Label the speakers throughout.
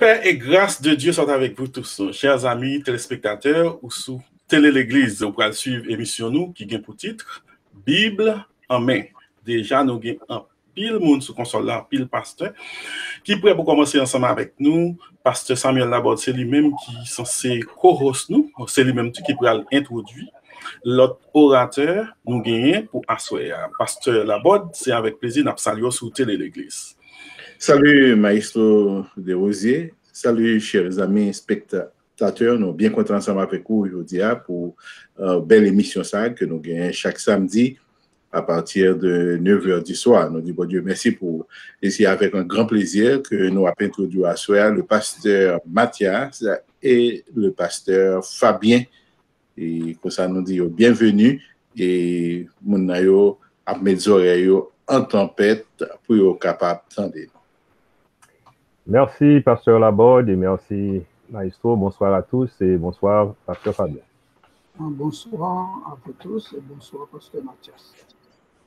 Speaker 1: Paix et grâce de Dieu sont avec vous tous, chers amis téléspectateurs ou sous Télé l'Église. Vous pouvez suivre l'émission nous qui gagne pour titre Bible en main. Déjà, nous avons un pile monde sous console là, pile pasteur, qui pourrait pour commencer ensemble avec nous. Pasteur Samuel Laborde, c'est lui-même qui est censé co-host nous, c'est lui-même qui pourrait introduire. L'autre orateur, nous gagnons pour asseoir. Pasteur Laborde, c'est avec plaisir nous saluons sous Télé l'Église.
Speaker 2: Salut, Maestro de Rosier. Salut, chers amis spectateurs. Nous sommes bien contents ensemble avec vous aujourd'hui pour une belle émission ça que nous gagnons chaque samedi à partir de 9h du soir. Nous disons, bon Dieu, merci pour ici avec un grand plaisir que nous avons introduit à soir le pasteur Mathias et le pasteur Fabien. Et comme ça, nous disons bienvenue et nous avons mis les oreilles en tempête pour être capable d'entendre.
Speaker 3: Merci, Pasteur Laborde, et merci, Maestro. Bonsoir à tous et bonsoir, Pasteur Fabien.
Speaker 4: Bonsoir à vous tous et bonsoir, Pasteur Mathias.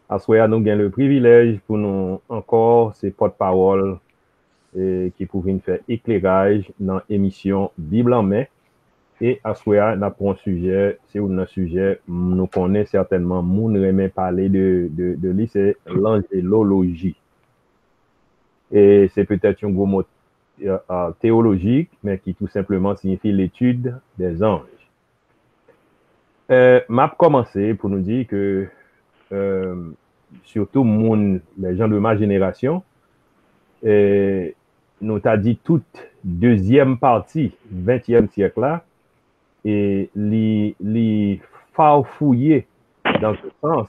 Speaker 3: À soir, nous avons le privilège pour nous encore, ces porte-parole qui pouvaient faire éclairage dans l'émission Bible en main. Et à soir, nous avons un sujet, c'est un sujet, nous connaissons certainement, nous aimons parler de lui, c'est l'angélologie. Et c'est peut-être un gros mot théologique, mais qui tout simplement signifie l'étude des anges. M'a commencé pour nous dire que surtout les gens de ma génération, nous t'a dit toute deuxième partie 20e siècle là, et les farfouiller dans ce sens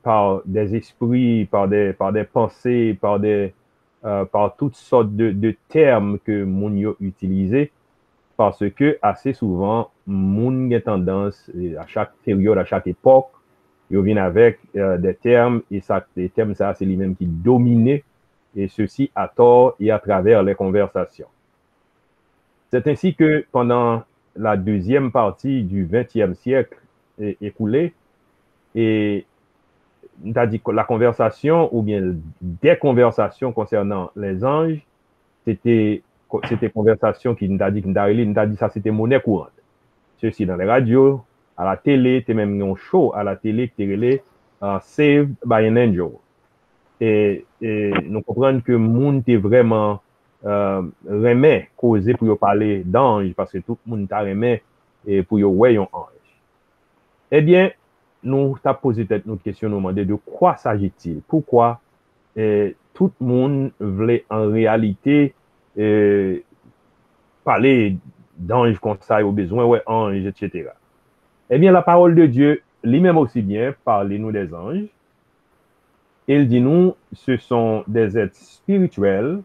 Speaker 3: par des esprits, par des pensées, par toutes sortes de termes que moun yo utilisés, parce que assez souvent, moun a tendance, à chaque période, à chaque époque, ils viennent avec des termes, et les termes, ça, c'est les-mêmes qui dominent, et ceci à tort et à travers les conversations. C'est ainsi que pendant la deuxième partie du XXe siècle écoulé, et on a dit que la conversation ou bien des conversations concernant les anges, c'était conversation qui nous a dit ça c'était monnaie courante. Ceci dans les radios, à la télé, t'es même un show à la télé qui est Saved by an Angel. Et nous comprenons que le monde est vraiment remet causé pour parler d'ange parce que tout le monde t'a remet et pour voir un ange. Eh bien, nous t'as posé notre question, nous demander de quoi s'agit-il? Pourquoi tout le monde voulait en réalité parler d'ange comme ça, au besoin, ouais, ange, etc. Eh bien, la parole de Dieu, lui-même aussi bien, parlez-nous des anges. Il dit nous, ce sont des êtres spirituels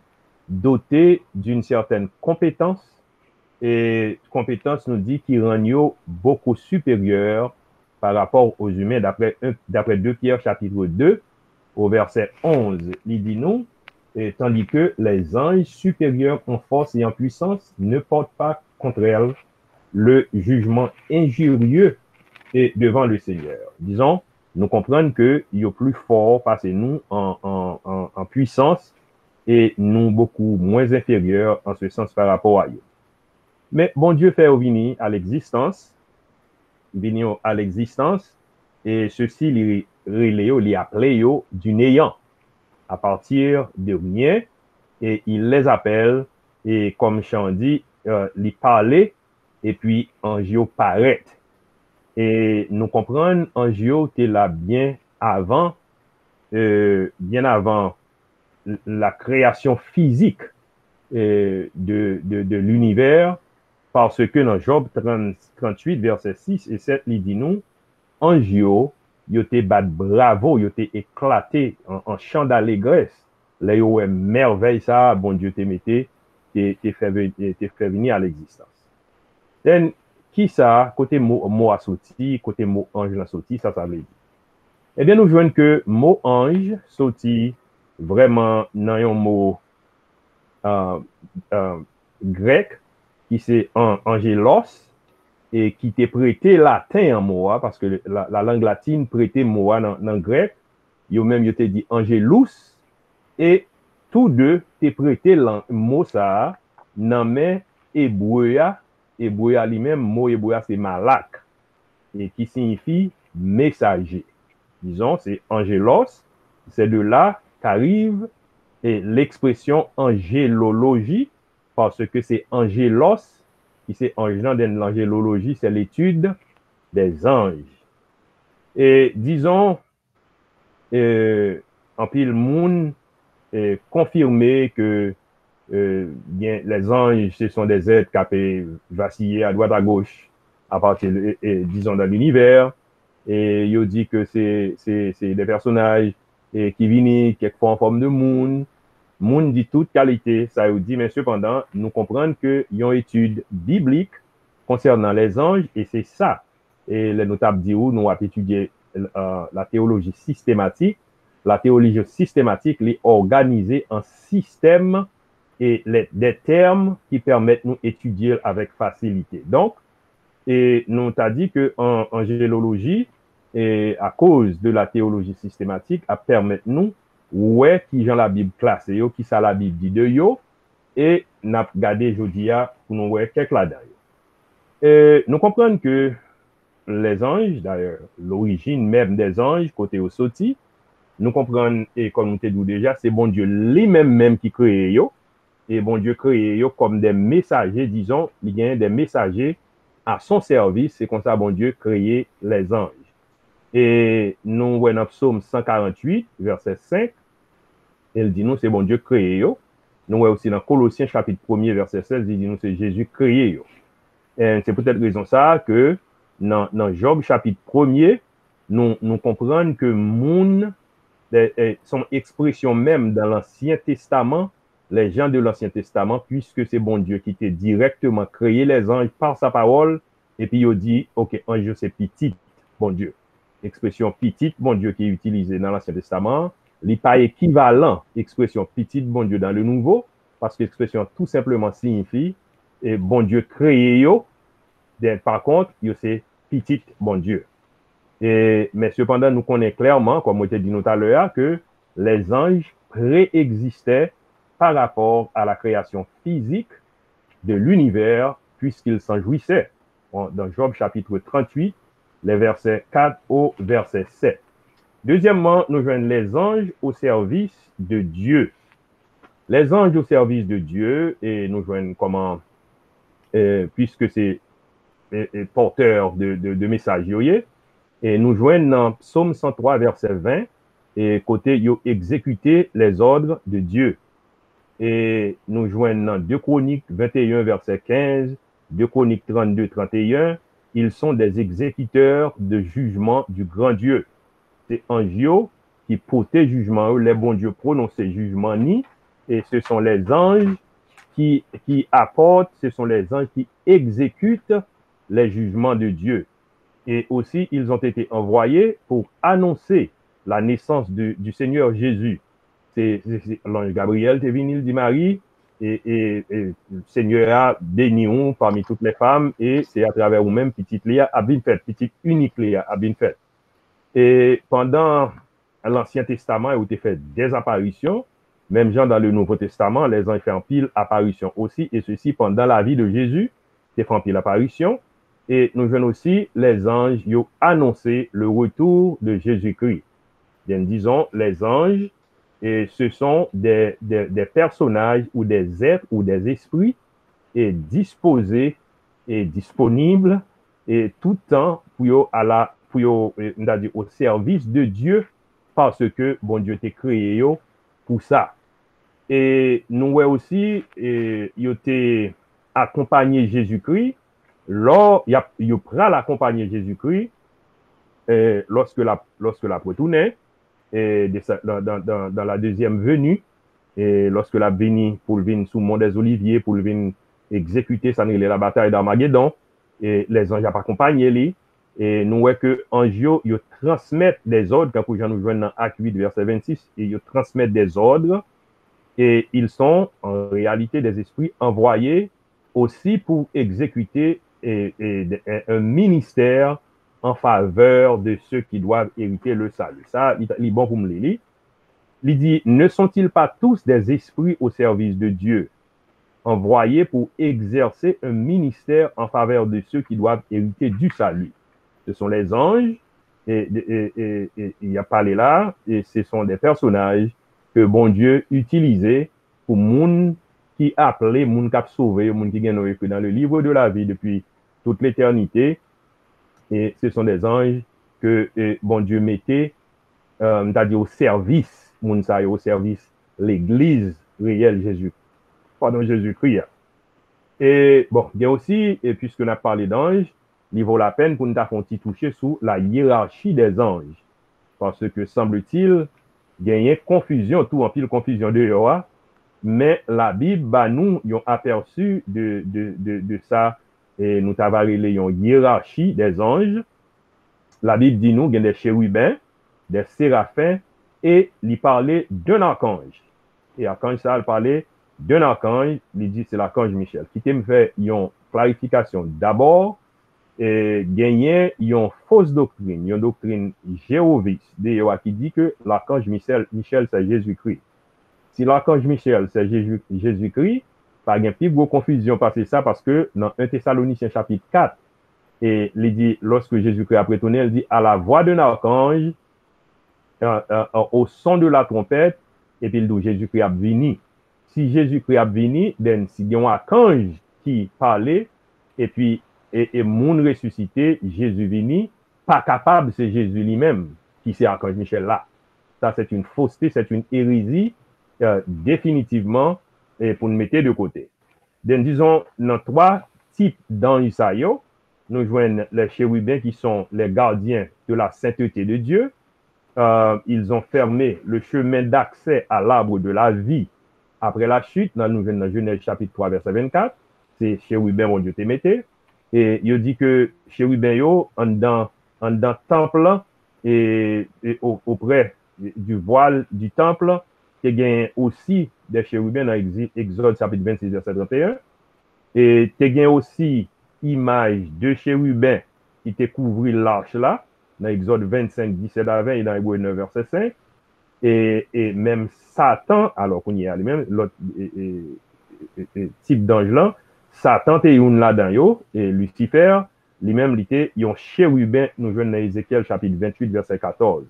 Speaker 3: dotés d'une certaine compétence, et compétence nous dit qui rend beaucoup supérieur par rapport aux humains, d'après 2 Pierre chapitre 2, au verset 11, il dit nous, et tandis que les anges supérieurs en force et en puissance ne portent pas contre elles le jugement injurieux et devant le Seigneur. Disons, nous comprenons qu'il y a plus fort parce que nous en puissance et nous beaucoup moins inférieurs en ce sens par rapport à eux. Mais bon Dieu fait venir à l'existence, et ceci les appelé du néant à partir de rien, et il les appelle, et comme Jean dit, les parler, et puis angio paraît. Et nous comprenons, angio était là bien avant la création physique de l'univers, parce que dans Job 38, verset 6 et 7, il dit nous, angio, il était bat bravo, il était éclaté en chant d'allégresse. Là, il y a merveille, ça, bon Dieu te mettait, te fait venir à l'existence. Then, qui ça, côté mot a sorti, côté mot ange a sorti, ça veut dire. Eh bien, nous voyons que mot ange sorti vraiment dans un mot grec, qui c'est angelos, et qui t'est prêté latin en mot, parce que la langue latine prêtait mot dans grec, yo même yo te dit angelus, et tous deux te prêté le mot ça dans mais hébreu lui-même mot hébreu c'est malak et qui signifie messager. Disons c'est angelos, c'est de là qu'arrive et l'expression angélologie parce que c'est angelos qui c'est angelant dans l'angélologie, c'est l'étude des anges. Et disons en pile monde confirmé que bien, les anges, ce sont des êtres qui peuvent vaciller à droite à gauche à partir, disons, dans l'univers. Et il dit que c'est des personnages qui viennent quelquefois en forme de monde. Monde dit toute qualité, ça veut dire, mais cependant, nous comprenons qu'il y a une étude biblique concernant les anges, et c'est ça. Et les notables disent où nous avons étudié la théologie systématique. La théologie systématique est organisée en système et des termes qui permettent nous étudier avec facilité. Donc, et nous t'a dit que en angélologie, et à cause de la théologie systématique, à permettre nous ouais qui dans la Bible classée yo, qui ça la Bible dit de yo, et n'a regardé jodia pour nous ouais quelques là-dedans. Et nous comprenons que les anges, d'ailleurs, l'origine même des anges côté au sorti, nous comprenons et comme nous t'ai dit déjà, c'est bon Dieu lui-même qui crée yo. Et bon Dieu crée yo comme des messagers, disons, il y a des messagers à son service, c'est comme ça bon Dieu crée les anges. Et nous voyons dans Psaume 148, verset 5, il dit nous, c'est bon Dieu crée yo. Nous voyons aussi dans Colossiens chapitre 1er, verset 16, il dit nous, c'est Jésus créé yo. Et c'est peut-être raison ça que dans Job chapitre 1er, nous comprenons que moun, son expression même dans l'Ancien Testament, les gens de l'Ancien Testament, puisque c'est bon Dieu qui t'a directement créé les anges par sa parole, et puis il dit, ok, ange c'est petit, bon Dieu. Expression petite, bon Dieu qui est utilisée dans l'Ancien Testament, n'est pas équivalent, expression petite, bon Dieu dans le Nouveau, parce que l'expression tout simplement signifie, et bon Dieu créé yo, par contre, yo c'est petite, bon Dieu. Mais cependant, nous connaissons clairement, comme on t'a dit tout à l'heure, que les anges préexistaient par rapport à la création physique de l'univers, puisqu'ils s'en jouissaient. Dans Job chapitre 38, les versets 4 au verset 7. Deuxièmement, nous joignons les anges au service de Dieu. Les anges au service de Dieu, et nous joignons comment, puisque c'est porteur de messages, et nous joignons dans Psaume 103, verset 20, et côté, yo exécuter les ordres de Dieu. Et nous joignons dans 2 Chroniques 21, verset 15, 2 Chroniques 32, 31, ils sont des exécuteurs de jugement du grand Dieu. C'est anges qui portent jugement, les bons dieux prononcent jugement ni, et ce sont les anges qui apportent, ce sont les anges qui exécutent les jugements de Dieu. Et aussi, ils ont été envoyés pour annoncer la naissance du Seigneur Jésus. C'est l'ange Gabriel qui venu, il dit Marie, et le Seigneur a béni parmi toutes les femmes, et c'est à travers vous-même, petite Léa a bien fait, petite unique Léa a bien fait. Et pendant l'Ancien Testament, il a été fait des apparitions, même genre dans le Nouveau Testament, les anges font en pile apparition aussi, et ceci pendant la vie de Jésus, c'est fait en pile apparition. Et nous voyons aussi les anges qui ont annoncé le retour de Jésus-Christ. Disons, les anges, et ce sont des personnages ou des êtres ou des esprits et disposés et disponibles et tout le temps au service de Dieu parce que bon Dieu t'a créé pour ça. Et nous voyons aussi, il a accompagné Jésus-Christ. Lors, il prend l'accompagner Jésus-Christ lorsque la retournait dans la deuxième venue, et lorsque la béni pour venir sous le mont des Oliviers, pour venir exécuter la bataille d'Armageddon, et les anges accompagné lui, et nous voyons que anges ils transmettent des ordres, quand nous joignons dans Acte 8, verset 26, et ils transmettent des ordres, et ils sont en réalité des esprits envoyés aussi pour exécuter un ministère en faveur de ceux qui doivent hériter le salut. Ça, il est bon pour me lire. Il dit, ne sont-ils pas tous des esprits au service de Dieu, envoyés pour exercer un ministère en faveur de ceux qui doivent hériter du salut? Ce sont les anges, et il y a parlé là, et ce sont des personnages que bon Dieu utilisait pour moun qui appelait, moun qui a sauvé, moun qui gagne écrit dans le livre de la vie depuis toute l'éternité. Et ce sont des anges que bon Dieu mettait, c'est-à-dire au service, moun sa au service l'église réelle Jésus-Christ. Et bon, il y a aussi, et puisque on a parlé d'anges, il vaut la peine pour nous faire un petit toucher sur la hiérarchie des anges. Parce que semble-t-il, il y a une confusion, tout en pile confusion de Yoa, mais la Bible, bah, nous, avons aperçu de ça, et nous avons parlé une hiérarchie des anges. La Bible dit nous, il y a des chérubins, des séraphins, et il parlait d'un archange. Et archange, ça, il parlait d'un archange, il dit c'est l'archange Michel. Qui me fait une clarification. D'abord, gagner une fausse doctrine, une doctrine jéhoviste, qui dit que l'archange Michel c'est Jésus-Christ. Si l'archange Michel c'est Jésus-Christ, pas de plus gros confusion passer ça parce que dans 1 Thessaloniciens chapitre 4, et il dit, lorsque Jésus-Christ a retourné, il dit à la voix d'un archange, au son de la trompette, et puis il dit Jésus-Christ a venu. Si Jésus-Christ a venu, si il y a un archange qui parlait, et puis et moun ressuscité, Jésus vini, pas capable, c'est Jésus lui-même qui c'est archange Michel là. Ça, c'est une fausseté, c'est une hérésie, définitivement, et pour nous mettre de côté. Donc, disons, dans 3 types d'anges, nous joignons les chérubins qui sont les gardiens de la sainteté de Dieu. Ils ont fermé le chemin d'accès à l'arbre de la vie après la chute. Nous venons dans Genèse chapitre 3, verset 24. C'est chérubins, mon Dieu, te mette. Et il dit que chérubins yo en dans temple et auprès du voile du temple, il y a aussi des chérubins dans Exode chapitre 26 verset 31 et il y a aussi image de chérubins qui te couvrit l'arche là dans Exode 25 17 à 20 et dans Hébreux 9 verset 5 et même Satan alors qu'on y a lui-même l'autre type d'ange là Satan te yon là-dedans yo, et Lucifer, lui-même, il était un chérubin, nous jouons dans Ézéchiel chapitre 28, verset 14.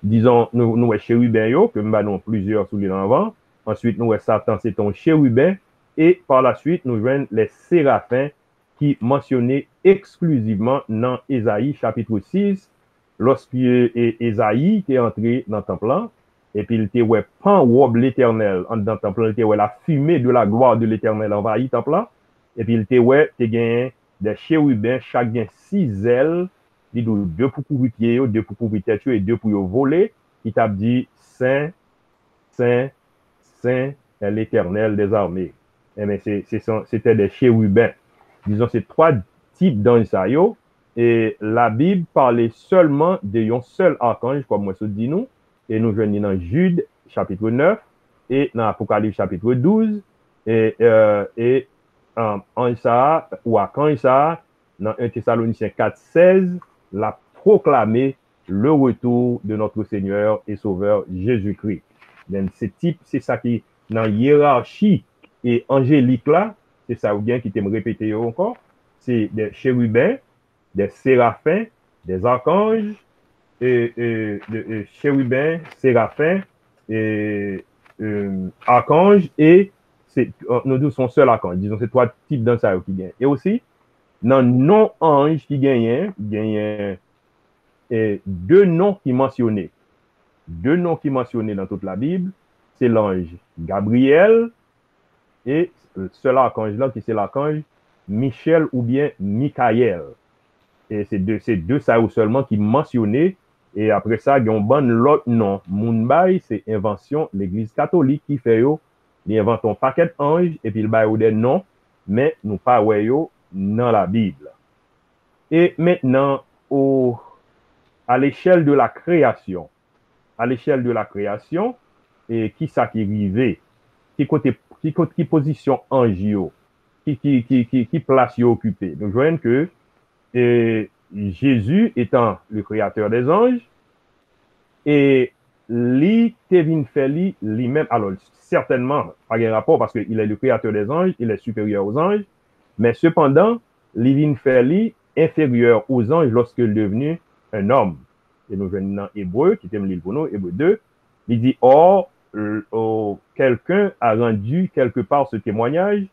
Speaker 3: Disons, nous chérubin yo, que nous avons plusieurs sous l'avant. Ensuite, nous Satan, c'est un chérubin. Et par la suite, nous jouons les séraphins qui mentionnaient exclusivement dans Ésaïe chapitre 6, lorsque Ésaïe est entré dans le temple. Et puis il était ouais pan robe l'éternel en dans temple, il était ouais la fumée de la gloire de l'éternel envahit temple là. Et puis il était ouais te gagné des chérubins chaque gain 6 ailes, dit 2 pour couvrir pied, 2 pour couvrir tête et 2 pour voler, qui t'a dit saint saint saint est l'éternel des armées. Et mais c'était des chérubins. Disons c'est 3 types d'anges ça yo et la Bible parlait seulement d'un seul archange comme moi ça dit nous. Et nous venons dans Jude, chapitre 9, et dans Apocalypse, chapitre 12, et en ça, ou à quand ça, dans 1 Thessaloniciens 4, 16, l'a proclamé le retour de notre Seigneur et Sauveur Jésus-Christ. Donc, c'est ça qui, dans la hiérarchie et angélique là, c'est ça ou bien qui t'aime répéter encore, c'est des chérubins, des séraphins, des archanges, chérubins, séraphins, archanges, et nous tous son seul archange. Disons, c'est 3 types d'anges qui gagnent. Et aussi, dans non-anges qui gagnent, il y a 2 noms qui mentionnaient. 2 noms qui mentionnaient dans toute la Bible, c'est l'ange Gabriel et le seul archange là qui c'est l'archange Michel ou bien Michael. Et c'est deux ça ou seulement qui mentionnaient. Et après ça, il y a un bon l'autre nom. Mounbay, c'est invention l'église catholique qui fait yo. Il invente un paquet d'anges et puis il baille des noms, mais nous pas ouais yo dans la Bible. Et maintenant, à l'échelle de la création, et qui ça qui rivé, qui position angio, qui place yo occupé. Donc, je vois que Jésus étant le créateur des anges, et li te vin fait lui-même. Alors, certainement, pas de rapport parce qu'il est le créateur des anges, il est supérieur aux anges, mais cependant, li vin fait lui inférieur aux anges lorsqu'il est devenu un homme. Et nous venons dans Hébreu, qui t'aime l'île pour nous, Hébreu 2, il dit, or, quelqu'un a rendu quelque part ce témoignage.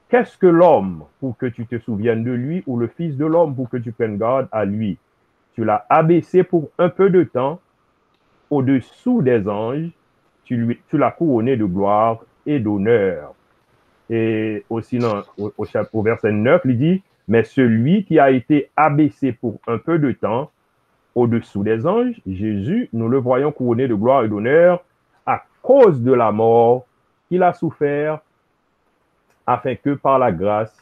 Speaker 3: Qu'est-ce que l'homme pour que tu te souviennes de lui, ou le fils de l'homme pour que tu prennes garde à lui? Tu l'as abaissé pour un peu de temps au-dessous des anges, tu l'as couronné de gloire et d'honneur. Et aussi au verset 9, il dit, mais celui qui a été abaissé pour un peu de temps au-dessous des anges, Jésus, nous le voyons couronné de gloire et d'honneur à cause de la mort qu'il a souffert, afin que par la grâce,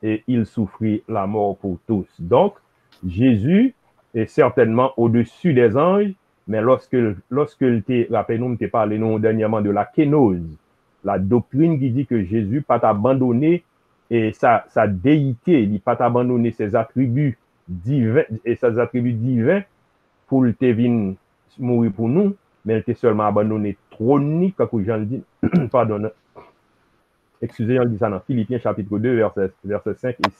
Speaker 3: il souffrit la mort pour tous. Donc, Jésus est certainement au-dessus des anges, mais lorsque rappelez-nous, tu parlé nous dernièrement de la kénose, la doctrine qui dit que Jésus pas abandonné et sa déité, il pas abandonné ses attributs divins et ses attributs divins pour le venir mourir pour nous, mais il était seulement abandonné trônique, comme Jean dit, pardon, excusez, on dit ça dans Philippiens chapitre 2, verset 5 et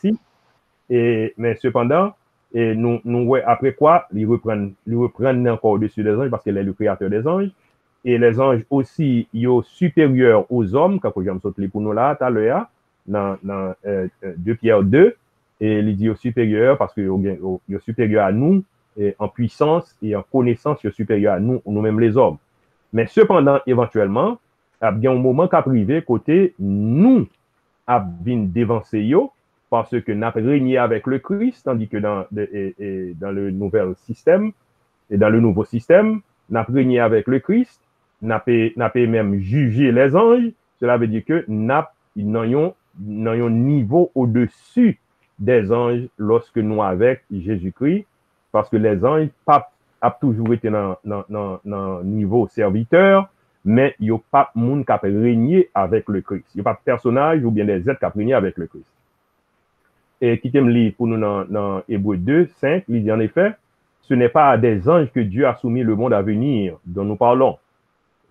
Speaker 3: 6. Mais cependant, nous après quoi, ils reprennent encore au-dessus des anges parce qu'il est le créateur des anges. Et les anges aussi, ils sont supérieurs aux hommes, quand j'aime sauter pour nous là, tout à l'heure, dans 2 Pierre 2, et il dit supérieur parce qu'ils sont supérieurs à nous, et en puissance et en connaissance, ils sont supérieurs à nous, nous-mêmes les hommes. Mais cependant, éventuellement, il y a un moment qu'a privé côté nous avons dévancé yo parce que nous avons régné avec le Christ, tandis que dans le nouvel système et dans le nouveau système, nous avons régné avec le Christ, nous avons même jugé les anges. Cela veut dire que nous avons un niveau au-dessus des anges lorsque nous avec Jésus-Christ, parce que les anges ont toujours été dans le niveau serviteur, mais il n'y a pas de monde qui a régné avec le Christ. Il n'y a pas de personnage ou bien des êtres qui ont régné avec le Christ. Et qui t'aime lire pour nous dans Hébreu 2, 5, il dit en effet, ce n'est pas à des anges que Dieu a soumis le monde à venir dont nous parlons.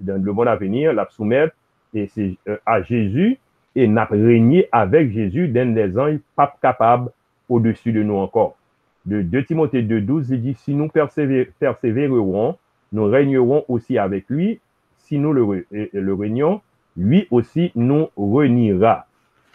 Speaker 3: Dans le monde à venir, l'a soumettre et c'est à Jésus et n'a régné avec Jésus d'un des anges pas capables au-dessus de nous encore. De 2 Timothée 2,12, il dit, si nous persévérerons, nous régnerons aussi avec lui. Si nous le régnons, lui aussi nous régnera.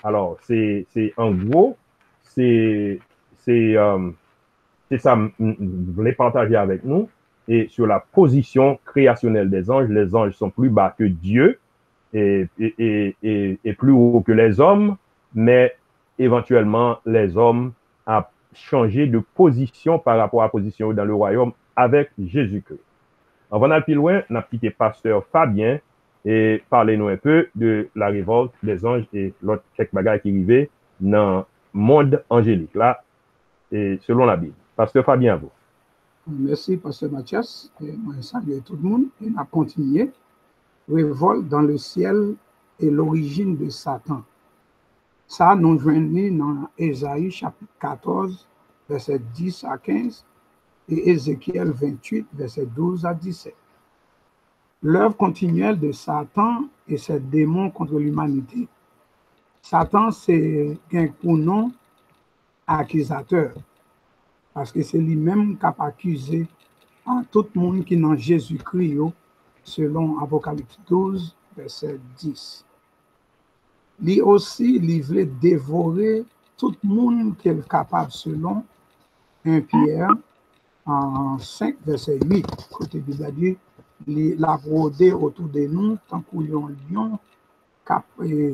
Speaker 3: Alors, c'est en gros, c'est ça, je voulais partager avec nous. Et sur la position créationnelle des anges, les anges sont plus bas que Dieu et plus haut que les hommes, mais éventuellement, les hommes ont changé de position par rapport à la position dans le royaume avec Jésus-Christ. Avant d'aller plus loin, on a quitté pasteur Fabien et parlez-nous un peu de la révolte des anges et l'autre quelques bagages qui arrivaient dans le monde angélique, là, et selon la Bible. Pasteur Fabien, à vous.
Speaker 4: Merci, pasteur Mathias. Moi, salut tout le monde. Et on a continué. Révolte dans le ciel et l'origine de Satan. Ça, nous joignons dans Ésaïe chapitre 14, verset 10 à 15. Et Ézéchiel 28, verset 12 à 17. L'œuvre continuelle de Satan et ses démons contre l'humanité. Satan, c'est un nom accusateur, parce que c'est lui-même qui a accusé à tout le monde qui est dans Jésus-Christ, selon Apocalypse 12, verset 10. Lui aussi, il voulait dévorer tout le monde qui est capable, selon 1 Pierre en 5, verset 8, côté Bible a dit, il a rôdé autour de nous, tant qu'on y a un lion, cap et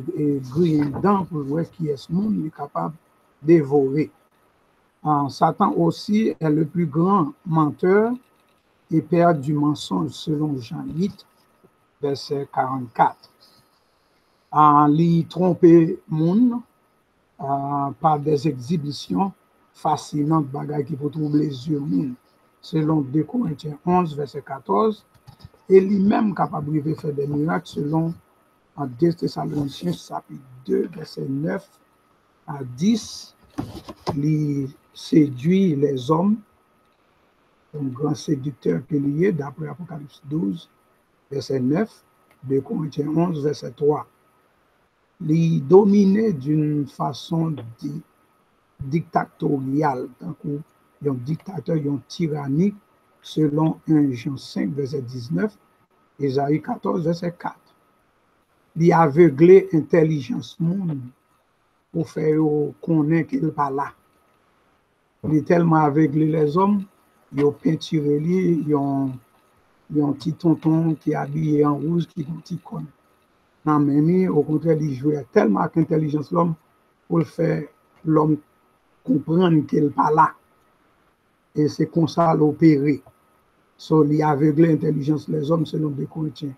Speaker 4: grillé dedans pour voir qui est ce monde, il est capable de dévorer. Satan aussi est le plus grand menteur et père du mensonge, selon Jean 8, verset 44. Il trompé monde par des exhibitions fascinante bagaille qui peut troubler les yeux monde, selon 2 Corinthiens 11, verset 14, et lui-même capable de faire des miracles selon 2 Thessaloniciens chapitre 2, verset 9 à 10, il séduit les hommes un grand séducteur qu'il y est, d'après Apocalypse 12, verset 9, 2 Corinthiens 11, verset 3. Il dominait d'une façon dictatoriale, donc un dictateur, un tyrannique, selon 1 Jean 5, verset 19, Ésaïe 14, verset 4. Il a aveuglé l'intelligence monde pour faire connaître qu'il n'est pas là. Il est tellement aveuglé les hommes, il a peinturé lui, il y a un petit tonton qui est habillé en rouge, qui est un petit con. Non, mais au contraire, il jouait tellement avec l'intelligence l'homme pour faire l'homme comprendre qu'il n'est pas là. Et c'est comme ça l'opérer. So, il a aveuglé l'intelligence les hommes selon 2 Corinthiens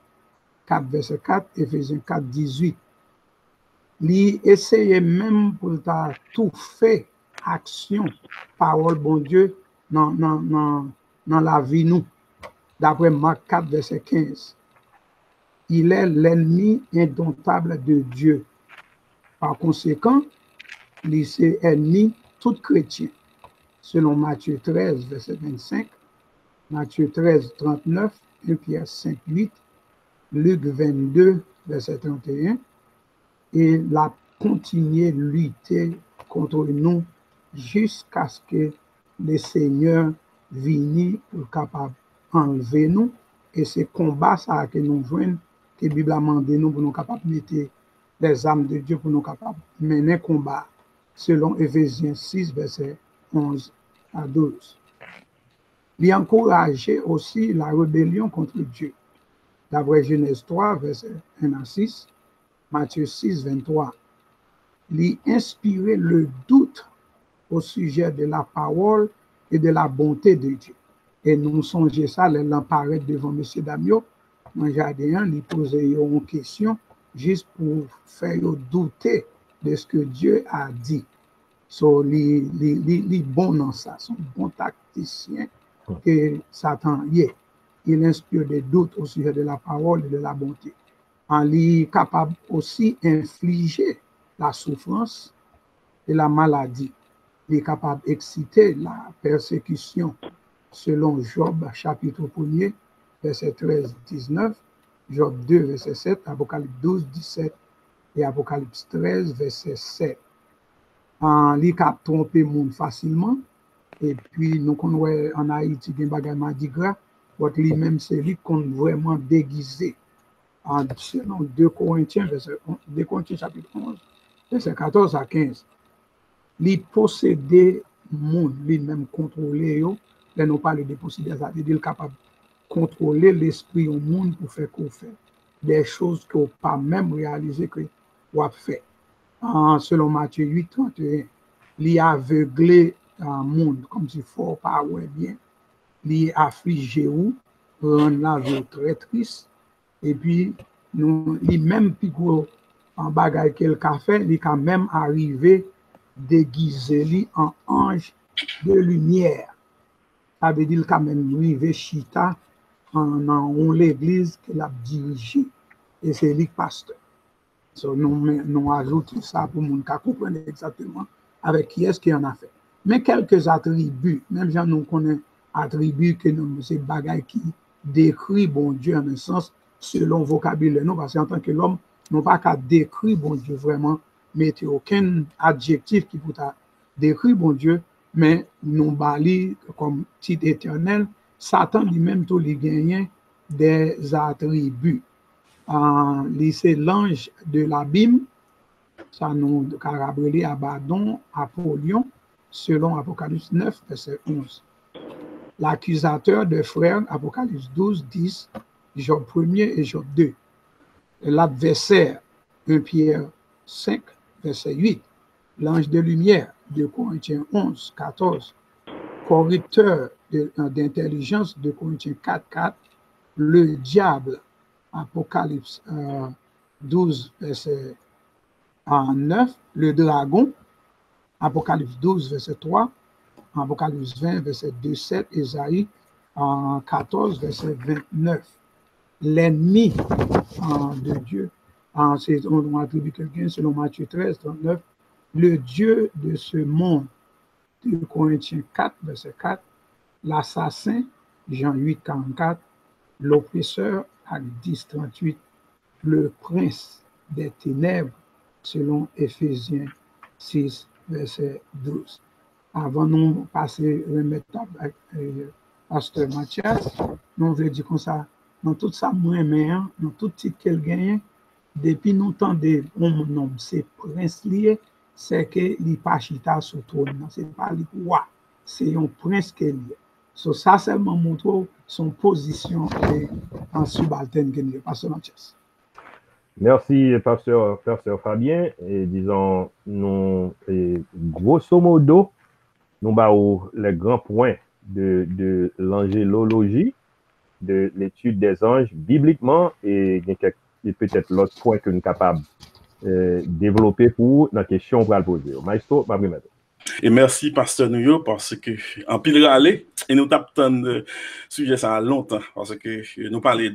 Speaker 4: 4, verset 4, Éphésiens 4, 18. Il essayait même pour tout fait, action, parole, bon Dieu, dans la vie nous. D'après Marc 4, verset 15. Il est l'ennemi indomptable de Dieu. Par conséquent, il est ennemi tout chrétien. Selon Matthieu 13, verset 25, Matthieu 13, 39, 1 Pierre 5, 8, Luc 22, verset 31, et la continuer lutter contre nous jusqu'à ce que le Seigneur vienne pour capable enlever nous. Et c'est combat ça que nous jouons, que la Bible a demandé nous pour nous capables de mettre les âmes de Dieu pour nous capables de mener combat, selon Éphésiens 6, verset 11 à 12. Il encourageait aussi la rébellion contre Dieu. D'après Genèse 3, verset 1 à 6, Matthieu 6, 23. Il inspirait le doute au sujet de la parole et de la bonté de Dieu. Et nous songeons ça, il apparaît devant M. Damio, dans le jardin, il posait une question juste pour faire douter de ce que Dieu a dit. So, il est bon dans ça, son bon tacticien que Satan y est. Il inspire des doutes au sujet de la parole et de la bonté. Il est capable aussi d'infliger la souffrance et la maladie. Il est capable d'exciter la persécution selon Job, chapitre 1er, verset 13-19, Job 2, verset 7, Apocalypse 12, 17 et Apocalypse 13, verset 7. Il est capable de tromper le monde facilement. Et puis, nous connaissons en Haïti des bagages Mardi Gras, lui-même, c'est lui qu'on vraiment déguisé. Selon 2 Corinthiens, chapitre 11, verset 14 à 15. Il possédait le monde, lui-même contrôlé. Là, nous parlons de posséder, ça veut dire capable de contrôler l'esprit au monde pour faire qu'on fait des choses qu'on n'a pas même réalisé qu'on a fait. Selon Matthieu 8, 31, il a aveuglé le monde, comme si fort pas ouais bien. Il a affligé ou, rend la vie très triste. Et puis, lui-même, puis en bagaille qu'il a fait, il a même arrivé déguisé en ange de lumière. Ça veut dire quand même arrivé chita en l'église qu'il a dirigée. Et c'est lui pasteur. So, nous ajoutons ça pour nous comprendre exactement avec qui est-ce qu'il en a fait. Mais quelques attributs, même si nous connaissons attributs que c'est bagaille qui décrit bon Dieu en un sens selon vocabulaire nous, parce qu'en tant que l'homme, nous pas qu'à décrire bon Dieu vraiment, mettez aucun adjectif qui peut décrire bon Dieu, mais nous bali comme titre éternel, Satan lui-même tout les gagne des attributs. C'est l'ange de l'abîme, ça nous carabelé Abaddon, Apollyon, selon Apocalypse 9, verset 11. L'accusateur des frères, Apocalypse 12, 10, Job 1er et Job 2. L'adversaire, 1 Pierre 5, verset 8. L'ange de lumière, 2 Corinthiens 11, 14. Corrupteur d'intelligence, 2 Corinthiens 4, 4. Le diable, Apocalypse 12, verset 9. Le dragon, Apocalypse 12, verset 3. Apocalypse 20, verset 2, 7. Ésaïe 14, verset 29. L'ennemi de Dieu, on attribue quelqu'un selon Matthieu 13, 39. Le Dieu de ce monde, 2 Corinthiens 4, verset 4. l'assassin, Jean 8, 44, l'oppresseur, Acte 10, 38, le prince des ténèbres, selon Éphésiens 6, verset 12. Avant nous passer remettre avec Pasteur Mathias, nous voulons dire comme ça, dans tout ça, moi-même, dans tout titre qu'elle gagne, depuis nous temps de nom, c'est prince lié, c'est que il pas chita sur trône, c'est pas le roi, c'est un prince qui est lié. So, ça seulement montre son position en subalterne que Pasteur Mathias.
Speaker 3: Merci, Pasteur Fabien. Et disons, nous, grosso modo, nous avons les grands points de l'angélologie, de l'étude des anges bibliquement, et peut-être l'autre point que nous sommes capables de développer pour la question qu'on va poser. Maestro, ma primette.
Speaker 1: Et merci, Pasteur Nouyo, parce que en pile râler, et nous tapons le sujet ça longtemps, parce que nous parlons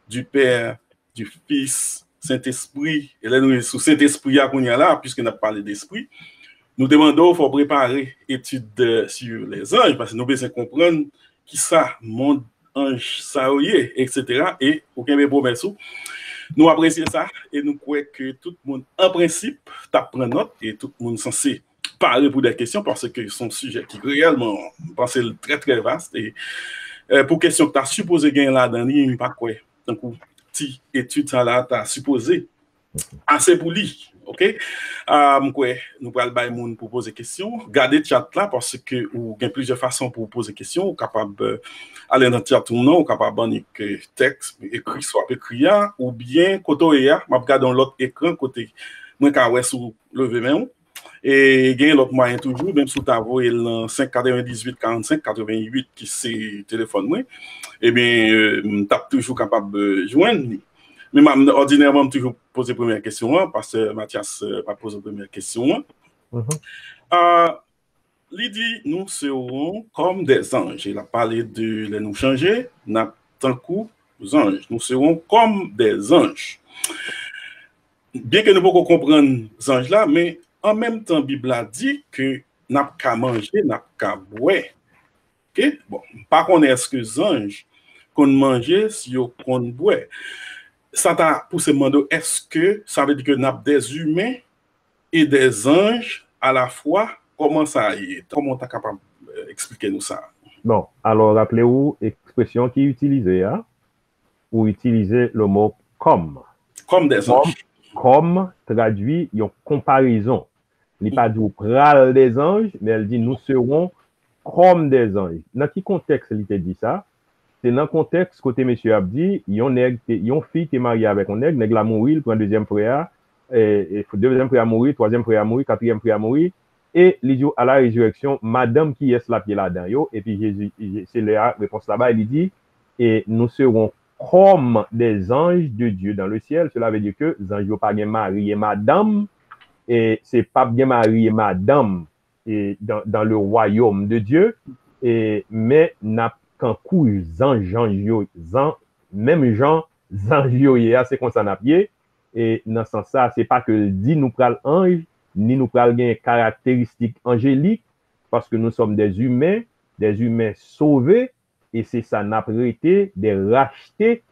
Speaker 1: du Père, du Fils, Saint-Esprit, et là nous sous Saint-Esprit à qu'on y a là, puisque nous avons parlé d'Esprit, nous demandons, il faut préparer étude sur les anges, parce que nous besoin comprendre qui ça, monde, ange, ça etc. Et aucun promesse. Nous apprécions ça, et nous croyons que tout le monde, en principe, prend note, et tout le monde est censé parler pour des questions parce que c'est un sujet qui réellement, je pense, est très très vaste. Et pour question que tu as supposé gagner là-dedans, il n'y a pas quoi. Donc, si étude ça là, tu as supposé assez pour lui. OK? Nous allons le pour poser des questions. Gardez le chat là parce que vous avez plusieurs façons pour poser des questions. Vous êtes capable d'aller dans le chat ou non, vous êtes capable de texte écrit, soit écrit, ou bien côté, je regarde dans l'autre écran côté, moi, quand je suis levé main. Et gagne l'autre moyen toujours, même si tu as envoyé le 598 45 88 qui c'est téléphone moi, et bien tu es toujours capable de joindre. Mais ordinairement, je toujours poser la première question, parce que Mathias va poser la première question. Il dit, nous serons comme des anges. Il a parlé de nous changer, tant coup aux anges. Nous serons comme des anges. Bien que nous ne pouvons pas comprendre les anges là, mais en même temps, la Bible a dit que nous n'avons qu'à manger, nous n'avons qu'à boire. Okay? Bon, pas qu'on est-ce que les anges qu'on mange, si on boit. Ça t'a poussé demander, est-ce que ça veut dire que nous avons des humains et des anges à la fois? Comment ça y est? Comment tu es capable d'expliquer nous ça?
Speaker 3: Bon, alors rappelez-vous l'expression qui est utilisée, hein? Ou utiliser le mot comme.
Speaker 1: Comme des anges.
Speaker 3: Comme traduit une comparaison. Il n'est pas dit pral des anges, mais elle dit nous serons comme des anges. Dans quel contexte il te dit ça? C'est dans le contexte côté monsieur Abdi, il y a une fille qui est mariée avec un nègre, nègre a mouru, il prend deuxième frère, deuxième frère a mouru, troisième frère a mouru, quatrième frère a mouru, et il dit à la résurrection, madame qui est la pied là-dedans, et puis Jésus, c'est la réponse là-bas, il dit, et nous serons comme des anges de Dieu dans le ciel. Cela veut dire que les anges n'ont pas bien marié madame, et c'est pas bien marié madame et dans le royaume de Dieu, mais n'a qu'un coup même Jean c'est comme ça n'a pied, et dans ce sens ça c'est pas que dit nous pral ange ni nous pral gain caractéristiques angéliques parce que nous sommes des humains sauvés, et c'est ça n'a prêté des rachetés,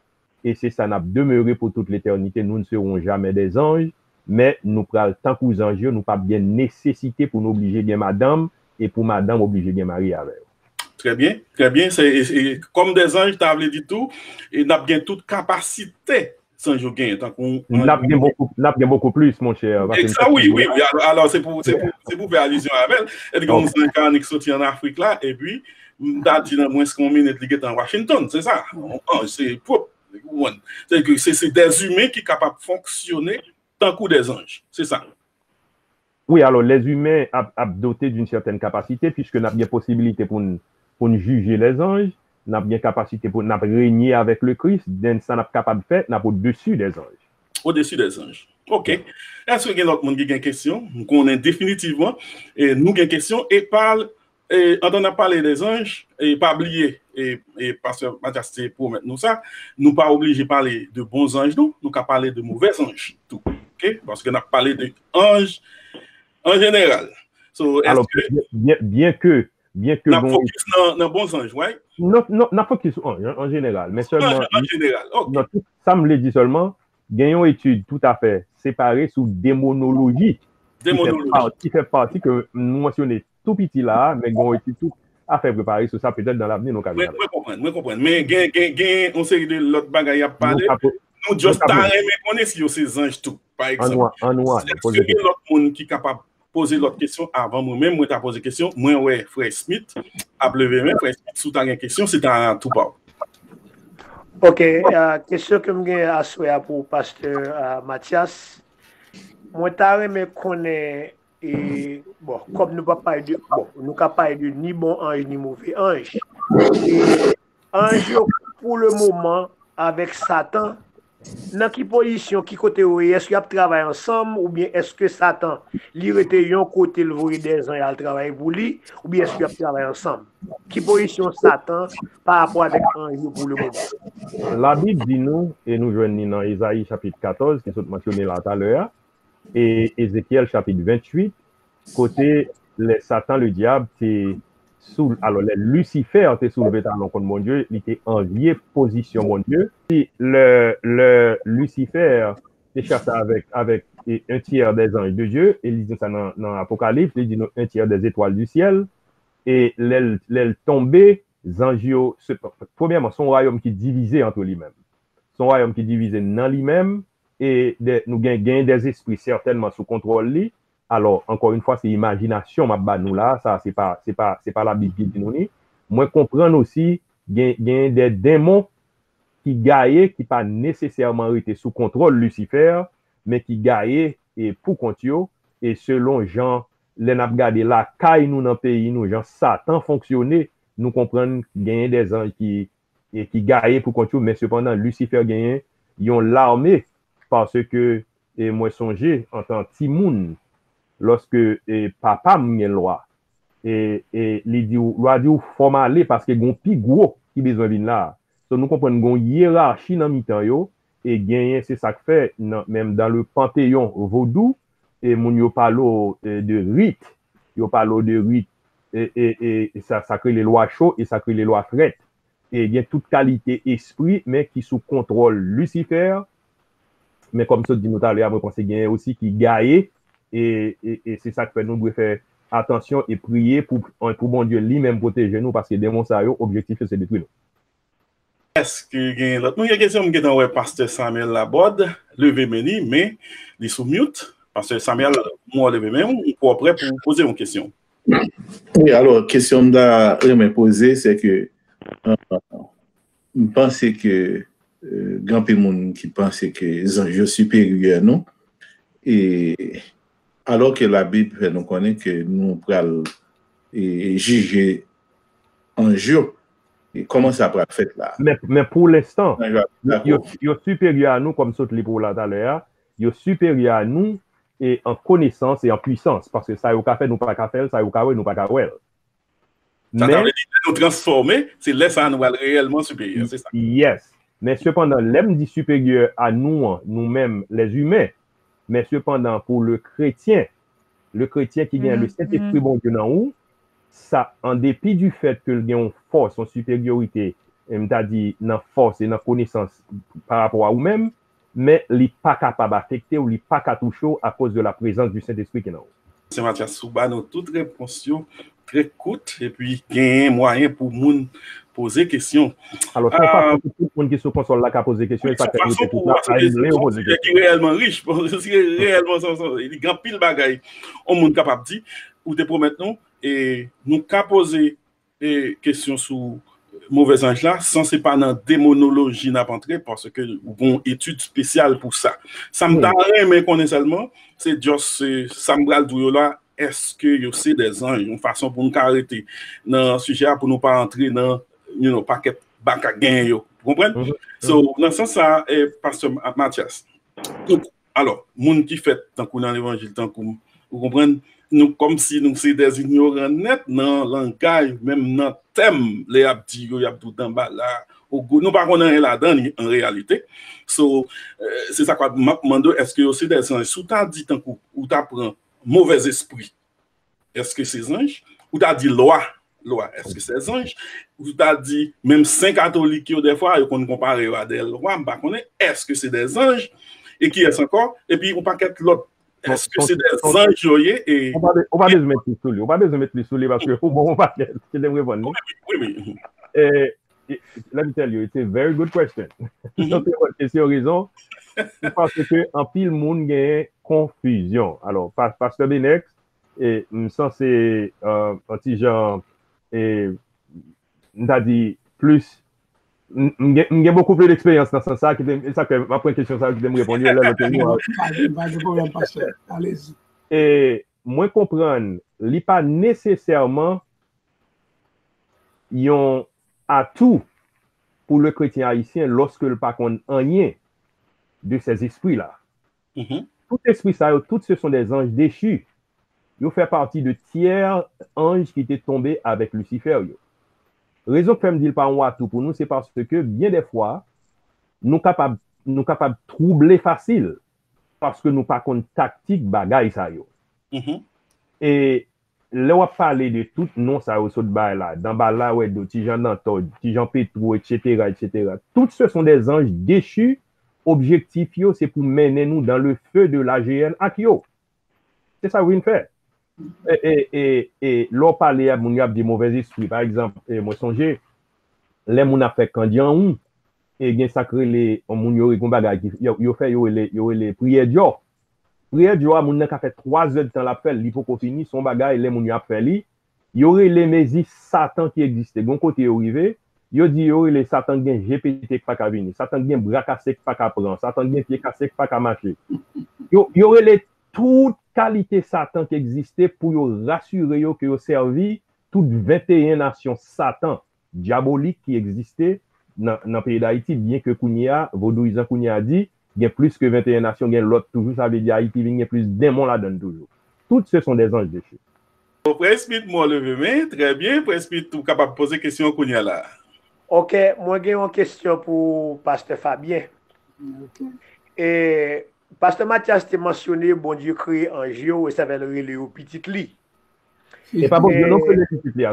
Speaker 3: et c'est ça n'a demeuré pour toute l'éternité. Nous ne serons jamais des anges, mais nous pral tant qu'aux anges nous pas bien nécessité pour nous obliger bien madame, et pour madame obliger bien mari avec.
Speaker 1: Très bien, très bien. C'est comme des anges, tu avais dit tout, et nous avons bien toute capacité sans jouer.
Speaker 3: Nous avons bien beaucoup plus, mon cher.
Speaker 1: Et ça, oui. Alors, c'est pour faire allusion à elle. Et comme c'est un cas qui sorti en Afrique là, et puis, nous avons dit dans moins qu'on minute en Washington, c'est ça. C'est des humains qui sont capables de fonctionner tant que des anges. C'est ça.
Speaker 3: Oui, alors les humains sont dotés d'une certaine capacité, puisque nous avons bien possibilité pour nous juger les anges, nous avons bien capacité pour nous régner avec le Christ, donc ça nous capable de faire, nous au-dessus des anges.
Speaker 1: Au-dessus des anges. OK. Est-ce qu'il y a d'autres monde qui a une question? Nous connaissons définitivement, et nous avons une question, et quand on a parlé des anges, et pas oublier, et Pasteur Mathias, pour mettre nous ça, nous pas obligé de parler de bons anges, nous avons parlé de mauvais anges, tout. OK? Parce qu'on a parlé de anges en général. So,
Speaker 3: alors, bien que bien que
Speaker 1: n'a focus dans bons anges, ouais.
Speaker 3: Non, n'a focus en général, mais seulement
Speaker 1: en général. Okay.
Speaker 3: Ça me le dit seulement, gagnons études tout à fait séparées sous démonologie. Qui fait partie que nous mentionnons tout petit là, mais gagnons études tout à fait préparées sur ça, peut-être dans l'avenir, nous
Speaker 1: Je comprends. Mais on sait de l'autre bagaille à parler. Nous, juste connaître si ces anges tout, par exemple. Est-ce que l'autre monde qui est capable poser l'autre question avant moi-même, moi t'as posé question, moi ouais, frère Smith, a levé même, frère Smith, sous ta question, c'est un tout pas.
Speaker 5: Ok, question que j'ai à souhaiter pour pasteur Mathias. Moi t'as aimé connaître et bon, comme nous pas parler de nous pas parler de ni bon ange ni mauvais ange. Ange pour le moment avec Satan. Dans quelle position, qui côté est-ce qu'il y a travaillé ensemble ou bien est-ce que Satan lui était un côté le voyer des ans et a travaillé pour lui ou bien est-ce qu'il y a travaillé ensemble? Qui position Satan par rapport avec Ange pour le moment?
Speaker 3: La Bible dit nous, et nous joignons dans Isaïe chapitre 14, qui est mentionné là tout à l'heure, et Ézéchiel chapitre 28, côté les Satan, le diable, c'est alors, Lucifer était soulevé talon contre mon Dieu, il était envié position mon Dieu. Et le Lucifer est chassé avec un tiers des anges de Dieu, et il dit ça dans l'Apocalypse, il dit un tiers des étoiles du ciel, et l'aile tombée, Zangio, premièrement, son royaume qui est divisé entre lui-même. Son royaume qui est divisé dans lui-même, et nous gagnons des esprits certainement sous contrôle lui. Alors, encore une fois, c'est imagination, ma nous là, ça, c'est pas la Bible qui dit nous. Moi, comprendre aussi, il y a des démons qui gagnent, qui pas nécessairement été sous contrôle Lucifer, mais qui gagnent et pour compte, et selon Jean, les n'a regardé la caille nous dans le pays, nous, Jean, Satan fonctionnait, nous comprenons qu'il y a des anges qui gagnent pour compte, mais cependant, Lucifer gagne, ils ont l'armée, parce que, et moi, songez, en tant que Timoun, lorsque papa m'a loi et il dit loi dit faut aller parce que gon pi gros qui besoin vinn là. So nous comprenons gon hiérarchie dans mi-temps yo et gagner c'est ça que fait même dans le panthéon vaudou et moun yo parlo de rite, yo parlo de rite et ça crée les lois chauds et ça crée les lois frettes et bien toute qualité esprit mais qui sous contrôle Lucifer mais comme ça dit nous tout à l'heure moi pense gagner aussi qui gagne. Et c'est ça que nous devons faire attention et prier pour bon Dieu lui-même protéger nous parce que démons ça objectif c'est de détruire nous.
Speaker 1: Est-ce que il y a une question que dans pasteur Samuel Laborde levé meni mais il est sous mute pasteur Samuel moi levé même pour après pour poser une question.
Speaker 2: Oui, alors question que me poser c'est que je pense que grand peu de monde qui pense que les anges supérieurs non et alors que la Bible fait nous connaître que nous pouvons juger en jour, et comment ça peut être fait là?
Speaker 3: Mais pour l'instant, il est supérieur à nous, comme ça les pour là tout à l'heure, il est supérieur à nous et en connaissance et en puissance, parce que ça, il a fait, nous pas qu'à faire, ça, il a nous pas qu'à faire.
Speaker 1: Ça veut dire nous transformer, c'est là ça nous va réellement supérieur, c'est ça?
Speaker 3: Yes. Mais cependant, l'aime dit supérieur à nous, nous-mêmes, les humains. Mais cependant, pour le chrétien qui gagne le Saint-Esprit bon Dieu dans où, ça, en dépit du fait que il a une force, une supériorité, m'a dit, dans force et dans connaissance par rapport à vous-même, mais il n'est pas capable d'affecter ou il n'est pas capable de toucher à cause de la présence du Saint-Esprit qui est dans vous.
Speaker 1: C'est Mathias Souba, nous toutes réponses très courtes et puis il y a un moyen pour moun poser question.
Speaker 3: Alors, c'est pas tout le monde qui se console là qui a posé question, il pas
Speaker 1: qui est réellement riche, c'est réellement il y a pile bagaille. On monde capable dire ou te promettre non et nous qu'a poser question sur mauvais ange là sans c'est pas dans démonologie n'a pas entré parce que bon étude spéciale pour ça. Ça me donne mais connaît seulement c'est juste ça me bral dou là est-ce que yo c'est des anges une façon pour nous arrêter dans sujet pour nous pas entrer dans paquet bac à gain yo vous comprenez so dans sens ça pasteur Mathias alors monde qui fait tant que dans l'évangile tant que vous comprenez nous comme si nous c'est des ignorants net dans langage même dans thème les abdi yo y a tout en bas là nous pas connaît là-dedans en réalité so c'est ça quoi m'a demandé est-ce que aussi des anges sous t'a dit tant que ou t'a prend mauvais esprit est-ce que c'est ange ou t'a dit loi loi, est-ce que c'est des anges? Vous avez dit, même 5 catholiques, des fois, ils ont comparé à des lois, est-ce que c'est des anges? Et qui est-ce encore? Et puis, on paquet l'autre. Est-ce que c'est des anges? Et...
Speaker 3: On va besoin de mettre plus sous lui. On va besoin de mettre plus sous lui parce que bon, on va faire.
Speaker 1: Oui.
Speaker 3: Let me tell you, it's a very good question. C'est une bonne question, raison. Parce que en pile monde gagne confusion. Alors, Pasteur Benex, et ça c'est un petit genre, et on a dit plus, j'ai beaucoup plus d'expérience dans ce sens, et ça que ma première question, ça que je me répondre là, et moi comprendre, il n'est pas nécessairement un atout pour le chrétien haïtien lorsque le pas qu'on rien de ces esprits-là. Tout esprit ça, tous ce sont des anges déchus. Ils font partie de tiers anges qui étaient tombés avec Lucifer. Raison que je me dis pas un atout pour nous, c'est parce que bien des fois, nous capables de troubler facile parce que nous pas contre tactique bagaille ça yo. Et là on va parler de tout non ça au saut de bail là, dans bail là ouais de Tijan Danton, Tijan Petro, etc. Tous ce sont des anges déchus. Objectif yo, c'est pour mener nous dans le feu de l'AGN Akio. C'est ça qu'on fait. Et l'on parlait à mon gars des mauvais esprits. Par exemple, moi songez, les moun a fait candian ou et gen sacré les moun yo gon bagay yo fait yo les prières Dieu. Prière Dieu a moun nan ka fait 3 heures de temps la fait, li pou fini son bagay les moun yo a fait li. Yo les mésis Satan qui existait. Gon côté yo rivé. Yo dit yo les Satan gen GPT qui pas ka venir, Satan gen bras cassé qui pas ka prendre, Satan gen pied cassé qui pas ka marcher. Yo les toute qualité Satan qui existait pour yo rassurer yo que yo servi toutes 21 nations Satan diabolique qui existait dans le pays d'Haïti, bien que Kounia, vaudouisant Kounia dit, il y a plus que 21 nations, il y a l'autre toujours, ça veut dire Haïti, il y a plus de démons là-dedans toujours. Toutes ce sont des anges déchus.
Speaker 1: Presbyte, moi levé main, très bien, Presbyte, tout capable de poser question à Kounia là.
Speaker 5: Ok, moi j'ai une question pour Pasteur Fabien. Et Pasteur Mathias t'a mentionné, bon Dieu crée un géo et ça va le petit lit.
Speaker 3: C'est pas bon Dieu, non, c'est le petit lit,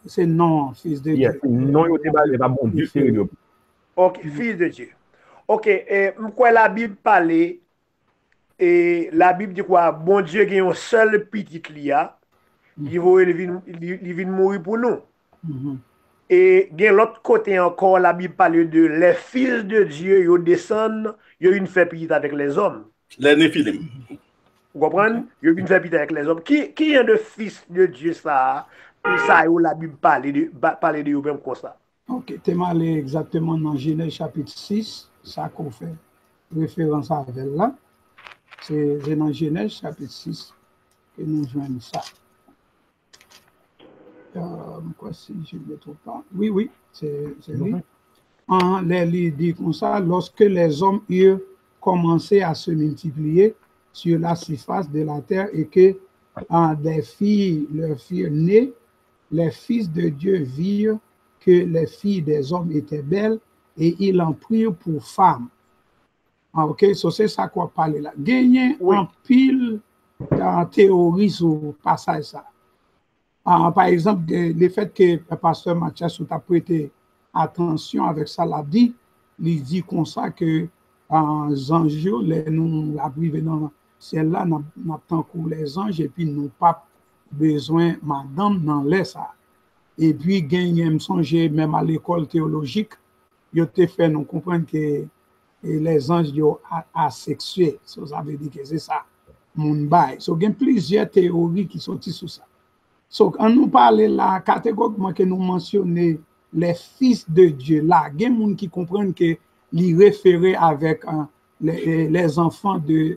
Speaker 4: c'est non, fils de Dieu.
Speaker 3: Non, il n'est pas bon Dieu, c'est le.
Speaker 5: Ok, fils de Dieu. Ok, pourquoi la Bible parle, et la Bible dit quoi? Bon Dieu a un seul petit lit, il va mourir pour nous. Et de l'autre côté encore, la Bible parle de les fils de Dieu, ils descendent, ils ont une fait petite avec les hommes.
Speaker 1: Les Néphilim.
Speaker 5: Vous comprenez? Ils ont une fait petite avec les hommes. Qui est le fils de Dieu ça? Ça, où la Bible parle de eux-mêmes comme ça.
Speaker 4: Ok, tu m'as allé exactement dans Genèse chapitre 6, ça qu'on fait référence à elle là. C'est dans Genèse chapitre 6 que nous joignons ça. Quoi si je ne me trompe pas? Oui, c'est lui. Les dit comme ça, lorsque les hommes eurent commencé à se multiplier sur la surface de la terre et que des filles leur firent nées, les fils de Dieu virent que les filles des hommes étaient belles et ils en prirent pour femmes. Ok, so c'est ça qu'on parle là. Gagner en pile en théorie sur le passage ça. Par exemple, le fait que le pasteur Mathias a prêté attention avec ça, il dit comme ça que les anges, nous arrivons dans celle-là, nous avons les anges et puis nous pas besoin madame dans les ça. Et puis, gagner, me songer même à l'école théologique, il a fait nous comprendre que les anges sont asexués. Ça veut dire que c'est ça, mon bail. Il y a plusieurs théories qui sont sur ça. Donc, quand nous parlons là, catégoriquement que nous mentionnons les fils de Dieu là, il y a des gens qui comprennent que les référer avec les enfants de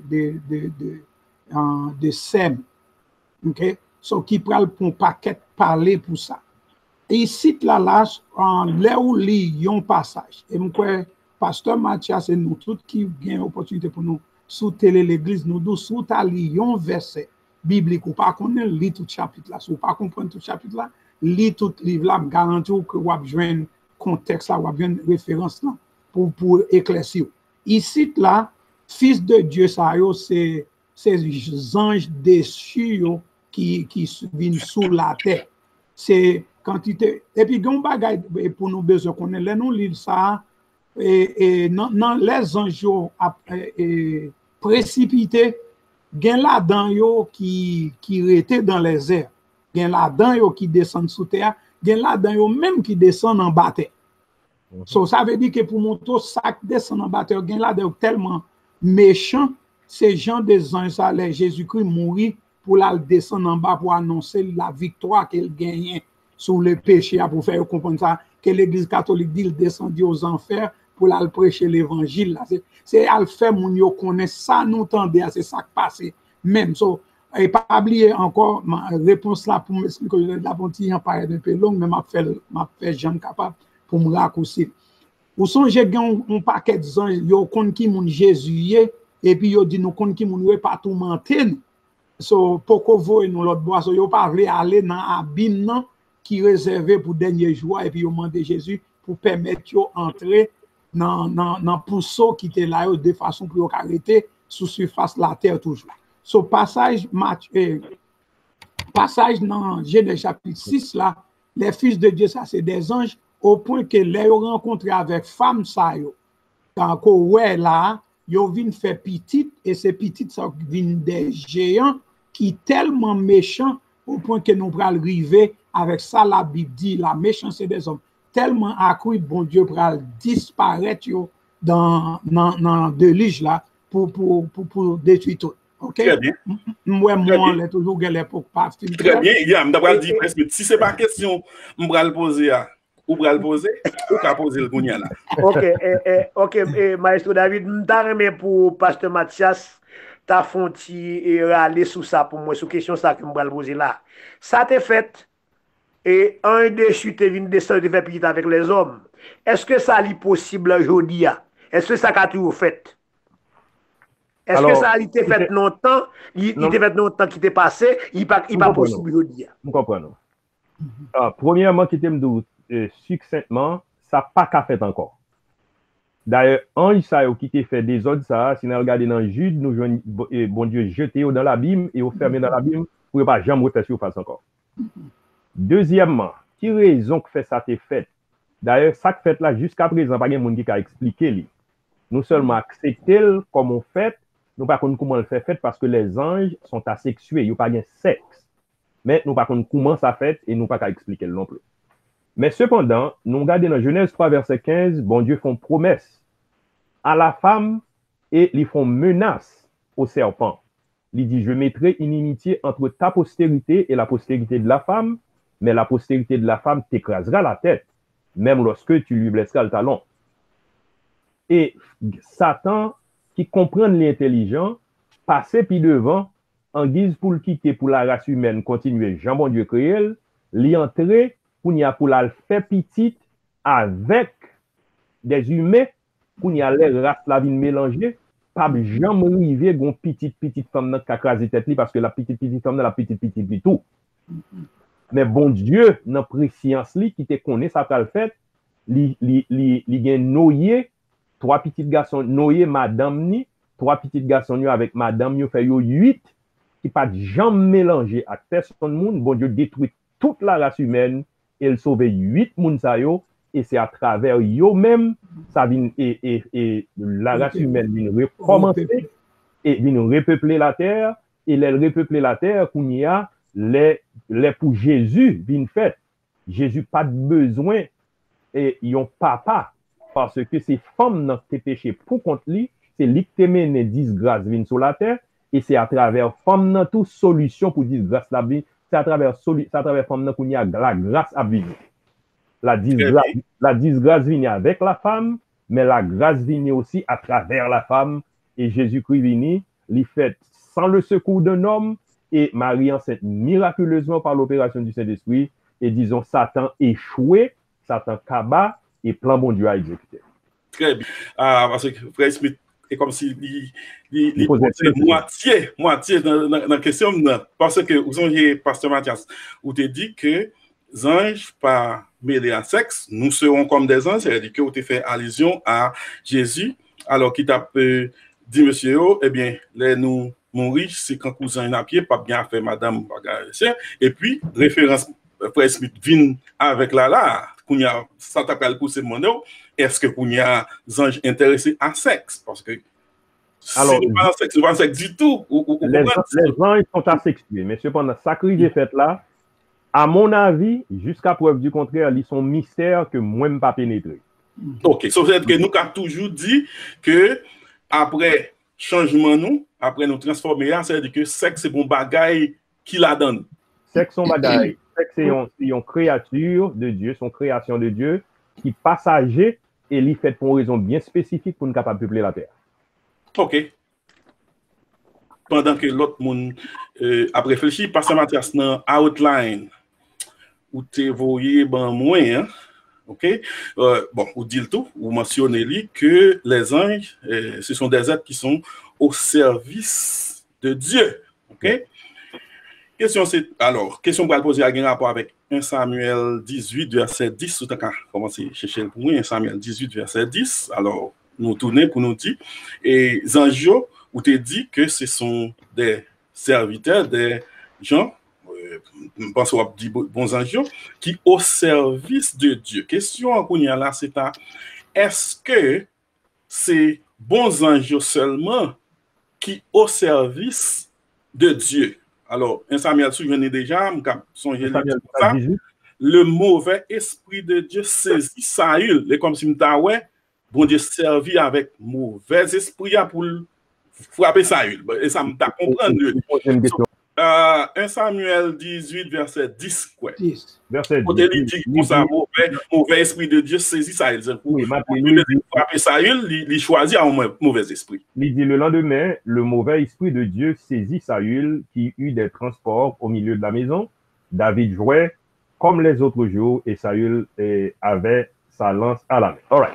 Speaker 4: Sem. Ok? So, qui parlent pour un paquet parler pour ça. Et ici, là, là où il y a un passage, et moi, pasteur Mathias et nous, tous qui ont l'opportunité pour nous, sous télé l'église, nous, sous tali, un verset biblique, ou pas qu'on lit tout chapitre là, ou pas comprendre tout chapitre là, lit tout livre là, garantit que vous avez un contexte là, vous avez une référence là, pour éclaircir. Ici, là, fils de Dieu, ça, c'est ces anges déchus qui viennent sous la terre. C'est quantité. Et puis, gon bagay pour nous besoin qu'on ait nous lire ça et non les anges précipités, gen la dan yo qui rete dans les airs, gen la dan yo qui descend sous terre, gen la dan yo même qui descend en bas terre. So, ça veut dire que pour mon tour, ça descend en bas terre, gen la dan yo tellement méchant, ces gens des anges allaient Jésus-Christ mourir pour la descendre en bas pour annoncer la victoire qu'il gagnait sur le péché, pour faire comprendre ça, que l'Église catholique dit qu'il descendit aux enfers pour la prêcher l'évangile. C'est à le faire, mon yo connaît ça, nous tendez, c'est ça qui passe. Même, so, et pas oublier encore ma réponse là pour m'expliquer, la bonté en paraît un peu longue, mais m'a fait jamais capable pour me raccourcir. Ou son j'ai gagné un paquet de gens, yo kon qui mon Jésus et puis yo dit nous kon qui mon pas tout mentir. So poko voye nous l'autre bois, so yo pas vle aller dans abîme nan qui réservé pour dernier jour et puis yo mandé Jésus pour permettre yo entrer dans pousseau qui était là de façon pour yo arrêter sous surface la terre toujours. So passage dans Genèse chapitre 6 là, les fils de Dieu ça c'est des anges au point que les rencontré avec femme ça yo. Quand ouais là, yo vinn faire petite et ces petites ça vinn des géants qui tellement méchants au point que nous pral river avec ça la Bible dit la méchanceté des hommes tellement accrue bon Dieu pral disparaître yo dans déluge là pour détruire tout. OK?
Speaker 1: Très bien.
Speaker 4: Moi on toujours l'époque pas fini.
Speaker 1: Très bien, il y a m'd'abral dit presque si c'est pas question m'bral poser ou bral poser ou ka poser le gounya là.
Speaker 5: OK, maestro David, m'ta remet pour pasteur Mathias ta fonti et râler sous ça pour moi sur question ça que m'bral poser là. Ça t'est fait et un des chutes vient descendre de faire petit avec les hommes. Est-ce que ça est possible aujourd'hui? Est-ce que ça a toujours fait? Est-ce que ça a été fait longtemps? Il était fait longtemps qui t'est passé, il pas possible aujourd'hui.
Speaker 3: Nous comprenons. Premièrement, qui t'aime succinctement, ça n'a pas qu'à fait encore. D'ailleurs, en Isaïe qui t'a fait des autres, ça, si nous regardons dans Jude, nous jouons, bon Dieu, jeté dans l'abîme et fermé dans l'abîme pour ne pas jamais retasser au face encore. Deuxièmement, qui raison que fait ça t'est fait? D'ailleurs, ça que fait là, jusqu'à présent, pas de monde qui a expliqué. Nous seulement accepter comme on fait, nous pas comment le fait parce que les anges sont asexués, ils n'ont pas de sexe. Mais nous pas comment ça fait et nous pas qu'à expliquer non plus. Mais cependant, nous regardons dans Genèse 3, verset 15, bon Dieu font promesse à la femme et ils font menace au serpent. Il dit, je mettrai une inimitié entre ta postérité et la postérité de la femme, mais la postérité de la femme t'écrasera la tête, même lorsque tu lui blesseras le talon. Et Satan, qui comprend l'intelligent, passer puis devant, en guise pour le quitter pour la race humaine, continuer, Jean bon Dieu créé, l'y entrer pour n'y a pour la faire petite avec des humains, pour n'y a les races la vie mélangée, pas jamais arriver gon petite femme qui a crasé tête parce que la petite femme la petite du tout. Mais bon Dieu, dans préscience li qui te connaît ça pas le fait, li gen noyé trois petits garçons noyé madame ni, trois petits garçons avec madame yo fait yo 8 qui pas jamais mélangé à personne monde, bon Dieu détruit toute la race humaine et il sauve 8 moun sa yo et c'est à travers yo même ça vient et la race humaine vient recommencer et vient repeupler la terre et les repeupler la terre qu'on y a les pour Jésus vient fait. Jésus pas de besoin et yon papa parce que c'est femme dans tes péchés pour contre lui, c'est lui qui te mène disgrâce vient sur la terre et c'est à travers femme dans toute solution pour disgrâce la vie, c'est à travers femme dans qu'on y a la grâce à vivre. La disgrâce vient avec la femme, mais la grâce vient aussi à travers la femme et Jésus-Christ vient, il fait sans le secours d'un homme et Marie enceinte miraculeusement par l'opération du Saint-Esprit et disons Satan échoué, Satan kaba et plan bon Dieu à exécuter.
Speaker 1: Très bien. Parce que Frère Smith est comme si il posait moitié dans la question parce que vous avez pasteur Mathias, vous te dit que les anges pas mêlés à sexe, nous serons comme des anges, c'est-à-dire que vous te fait allusion à Jésus, alors qu'il t'a dit monsieur, eh bien, les nous mourir, c'est quand cousin à pied, pas bien fait madame, et puis, référence Frère Smith vient avec là, qu'on y a, ça t'appelle pour ce moment, est-ce que qu'on y a des anges intéressés à sexe? Parce que
Speaker 3: alors,
Speaker 1: si nous pas sexe, nous pas sexe du tout.
Speaker 3: Les anges sont asexués, mais cependant, ça que j'ai fait là, à mon avis, jusqu'à preuve du contraire, ils sont mystères que moi, je ne pas pénétrer.
Speaker 1: Ok, sauf que nous avons toujours dit que après changement, après nous transformer, c'est-à-dire que sexe, c'est bon bagaille qui la donne.
Speaker 3: Sexe, son bagaille. Sexe, c'est une créature de Dieu, son création de Dieu, qui passager et l'y fait pour une raison bien spécifique pour nous capable de peupler la terre.
Speaker 1: Ok. Pendant que l'autre monde a réfléchi, Pasteur Mathias, dans outline, où tu voyez ben moins, hein? Ok, bon, vous dites tout, vous mentionnez que les anges, ce sont des êtres qui sont au service de Dieu. Ok, question c'est alors, question pour la poser à un rapport avec 1 Samuel 18 verset 10. Tout à l'heure, commencer à chercher pour moi 1 Samuel 18 verset 10. Alors, nous tournons pour nous dire et anges, où tu dit que ce sont des serviteurs, des gens. Je pense qu'on dit bons anges qui au service de Dieu. Question qu'on y a là, c'est est-ce que c'est bons anges seulement qui au service de Dieu? Alors, 1 Samuel, je venais déjà, ça, le mauvais esprit de Dieu saisit Saül. C'est comme si bon Dieu servi avec mauvais esprit pour frapper Saül. Et ça me t'a comprendre. 1 Samuel 18, verset 10. Quoi. 10.
Speaker 3: Verset 10.
Speaker 1: Il dit que ça, mauvais esprit de Dieu saisit Saül. Oui, frapper Saül, il choisit un mauvais esprit.
Speaker 3: Il dit le lendemain, le mauvais esprit de Dieu saisit Saül, qui eut des transports au milieu de la maison. David jouait comme les autres jours et Saül avait sa lance à la main. All right.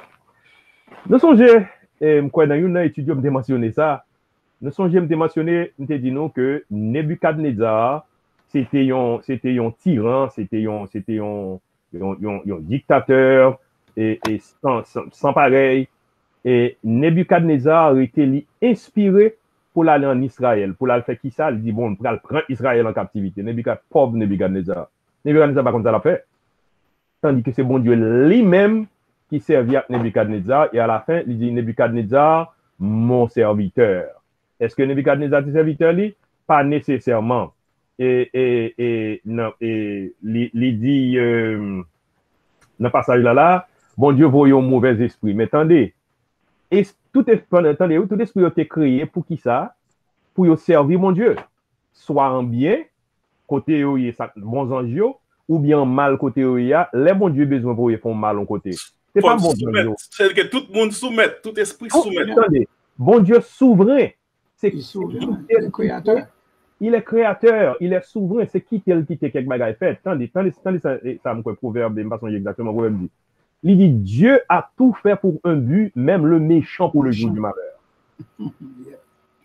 Speaker 3: Nous songez, quand dans une étude, je mentionné ça. Nous sommes mentionné, nous dit nous que Nebuchadnezzar, c'était un tyran, c'était un dictateur et sans pareil. Et Nebuchadnezzar était inspiré pour aller en Israël, pour aller faire qui ça? Il dit bon, pour aller prendre Israël en captivité. Pauvre Nebuchadnezzar. Nebuchadnezzar par contre ça l'a fait. Tandis que c'est bon Dieu lui-même qui servit à Nebuchadnezzar et à la fin il dit Nebuchadnezzar, mon serviteur. Est-ce que Nebuchadnezzar est serviteur lui? Pas nécessairement. Il dit dans le passage là, bon Dieu voyait un mauvais esprit. Mais attendez, tout esprit a été créé pour qui ça? Pour servir mon Dieu. Soit en bien, côté il y a bons anges, ou bien en mal, côté il y a les bons Dieu besoin pour faire mal en côté. C'est pas bon Dieu.
Speaker 1: C'est que tout le monde soumet, tout esprit soumet.
Speaker 3: Attendez, bon Dieu souverain.
Speaker 4: Il est créateur.
Speaker 3: Il est créateur, il est souverain. C'est qui quelque bagaille fait. Tandis ça me proverbe, je ne sais pas exactement proverbe dit. Il dit Dieu a tout fait pour un but, même le méchant pour le jour du malheur. Vous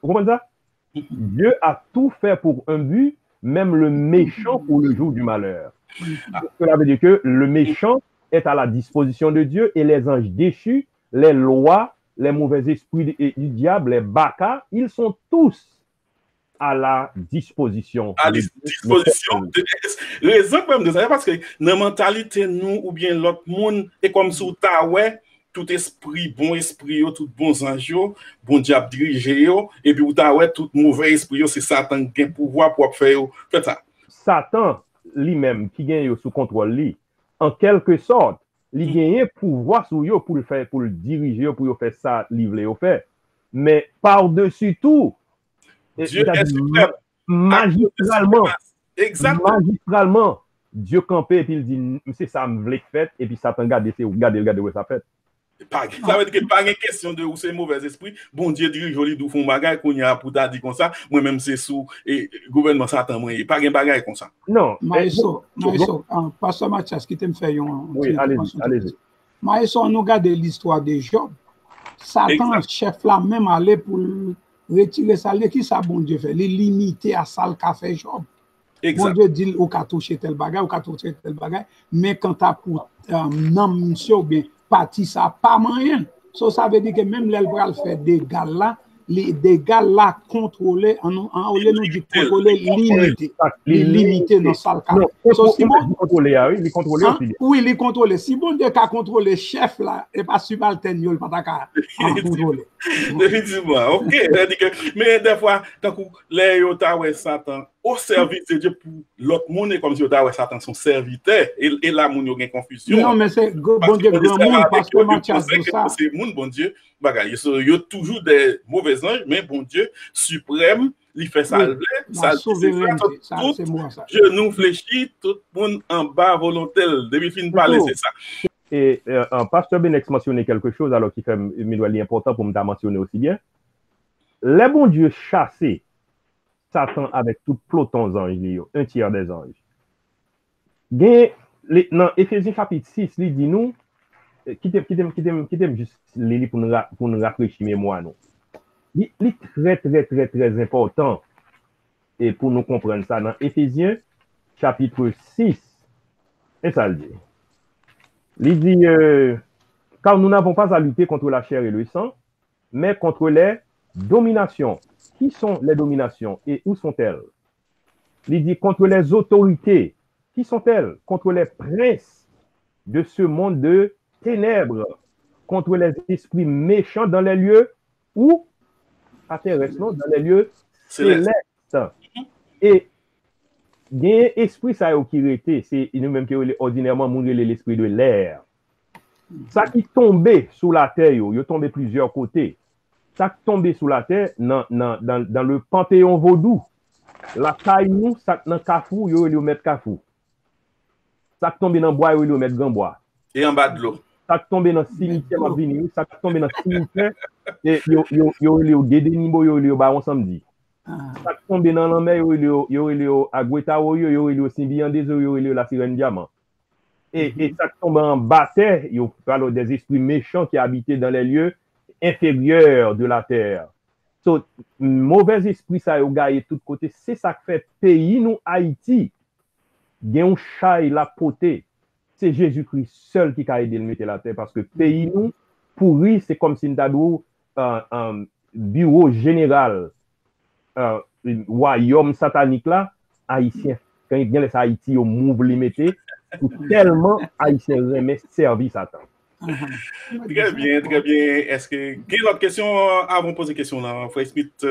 Speaker 3: comprenez ça? Dieu a tout fait pour un but, même le méchant pour le jour du malheur. Cela veut dire que le méchant est à la disposition de Dieu et les anges déchus, les lois, les mauvais esprits du diable, les bacas, ils sont tous à la disposition.
Speaker 1: À la disposition. Raison même de ça, parce que dans la mentalité, nous ou bien l'autre monde, est comme si tout esprit, bon esprit, tout bon ange, bon diable dirigé, et puis tout mauvais esprit, c'est Satan qui a le pouvoir pour faire ça.
Speaker 3: Satan, lui-même, qui gagne sous contrôle, lui, en quelque sorte, il gagne pouvoir sur lui pour le faire, pour le diriger, pour le faire ça, livrer au fait. Mais par-dessus tout,
Speaker 1: Dieu est suprême.
Speaker 3: Magistralement, Dieu campé et puis il dit, c'est ça, me voulait faire, et puis Satan garde où ça fait.
Speaker 1: Ça veut dire que pas une question de où c'est mauvais esprit. Bon Dieu dirige joli d'où font bagaille qu'on y a pour t'a dit comme ça. Moi-même c'est sous et gouvernement Satan moi pas une bagaille comme ça.
Speaker 3: Non.
Speaker 4: Maïso, Pasteur Mathias qui t'aime faire
Speaker 3: oui, allez-y.
Speaker 4: Maïso, nous regarde l'histoire de Job. Satan chef là même aller pour retirer ça, qui ça bon Dieu fait, les limiter à ça le café Job. Bon Dieu dit ou qu'a touché tel bagage ou qu'a touché tel bagage, mais quand t'as pour non monsieur ou bien parti ça pas moyen. Ça veut dire que même l'elle va faire des gars là, les dégâts là contrôlés, en lieu nous dit contrôler, limiter dans ça.
Speaker 3: Non, si bon contrôler, oui, il contrôle aussi.
Speaker 4: Oui, il contrôle. Si bon Dieu a contrôlé chef là, et pas subalterne, il pas ta contrôler.
Speaker 1: Définitivement, ok. Mais des fois, tant que les Yotawa Satan au service de Dieu pour l'autre monde, comme si Yotawa Satan son serviteur, et là, mon y a confusion.
Speaker 4: Non, mais c'est bon Dieu, grand monde, parce que Mathias dit ça.
Speaker 1: C'est mon bon Dieu, il y a toujours des mauvais anges, mais bon Dieu, suprême, il fait ça,
Speaker 4: ça c'est moi ça.
Speaker 1: Je nous fléchis, tout le monde en bas volontaire, depuis fin de parler, c'est ça.
Speaker 3: Et Pasteur Benex mentionnait quelque chose, alors qui fait important pour me mentionner aussi bien. Les bons dieux chassaient Satan avec tout peloton d'anges, un tiers des anges. Dans Éphésiens chapitre 6, il dit nous, qui t'aime juste lire pour nous rafraîchir mémoire. Il est très important et pour nous comprendre ça dans Éphésiens chapitre 6, et ça le dit. Il dit, car nous n'avons pas à lutter contre la chair et le sang, mais contre les dominations. Qui sont les dominations et où sont-elles? Il dit, contre les autorités. Qui sont-elles? Contre les princes de ce monde de ténèbres, contre les esprits méchants dans les lieux où? Pas terrestres, non, dans les lieux célestes. Et il y a un esprit ça qui était, c'est nous-mêmes qui ordinairement mourir l'esprit de l'air. Ça qui tombait sous la terre, il tombé plusieurs côtés. Ça qui tombait sous la terre dans le panthéon vaudou. La taille nous, ça dans kafou, il mettre kafou. Ça qui tombé dans bois, il mettre grand bois.
Speaker 1: Et en bas de l'eau.
Speaker 3: Ça qui tombé dans cimetière Mavini, ça qui tombé dans cimetière et il dédénibo il ba on samedi. Ça tombe dans la mer, yo Agweta, yo Symbian des yo la sirène diamant. Et ça tombe en bataire, yo parle des esprits méchants qui habitaient dans les lieux inférieurs de la terre. So, mauvais esprit ça yo gagne de tous côtés, c'est ça qui fait pays nous Haïti. Gen un chay la poté. C'est Jésus-Christ seul qui a aidé de mettre la terre parce que pays nous pourri, c'est comme si nous un bureau général royaume satanique là, haïtien, quand il vient les Haïti, au move limité, tellement haïtien remet service Satan.
Speaker 1: Très bien, très bien. Est-ce que, quelle autre question avant de poser question là, Frère Smith,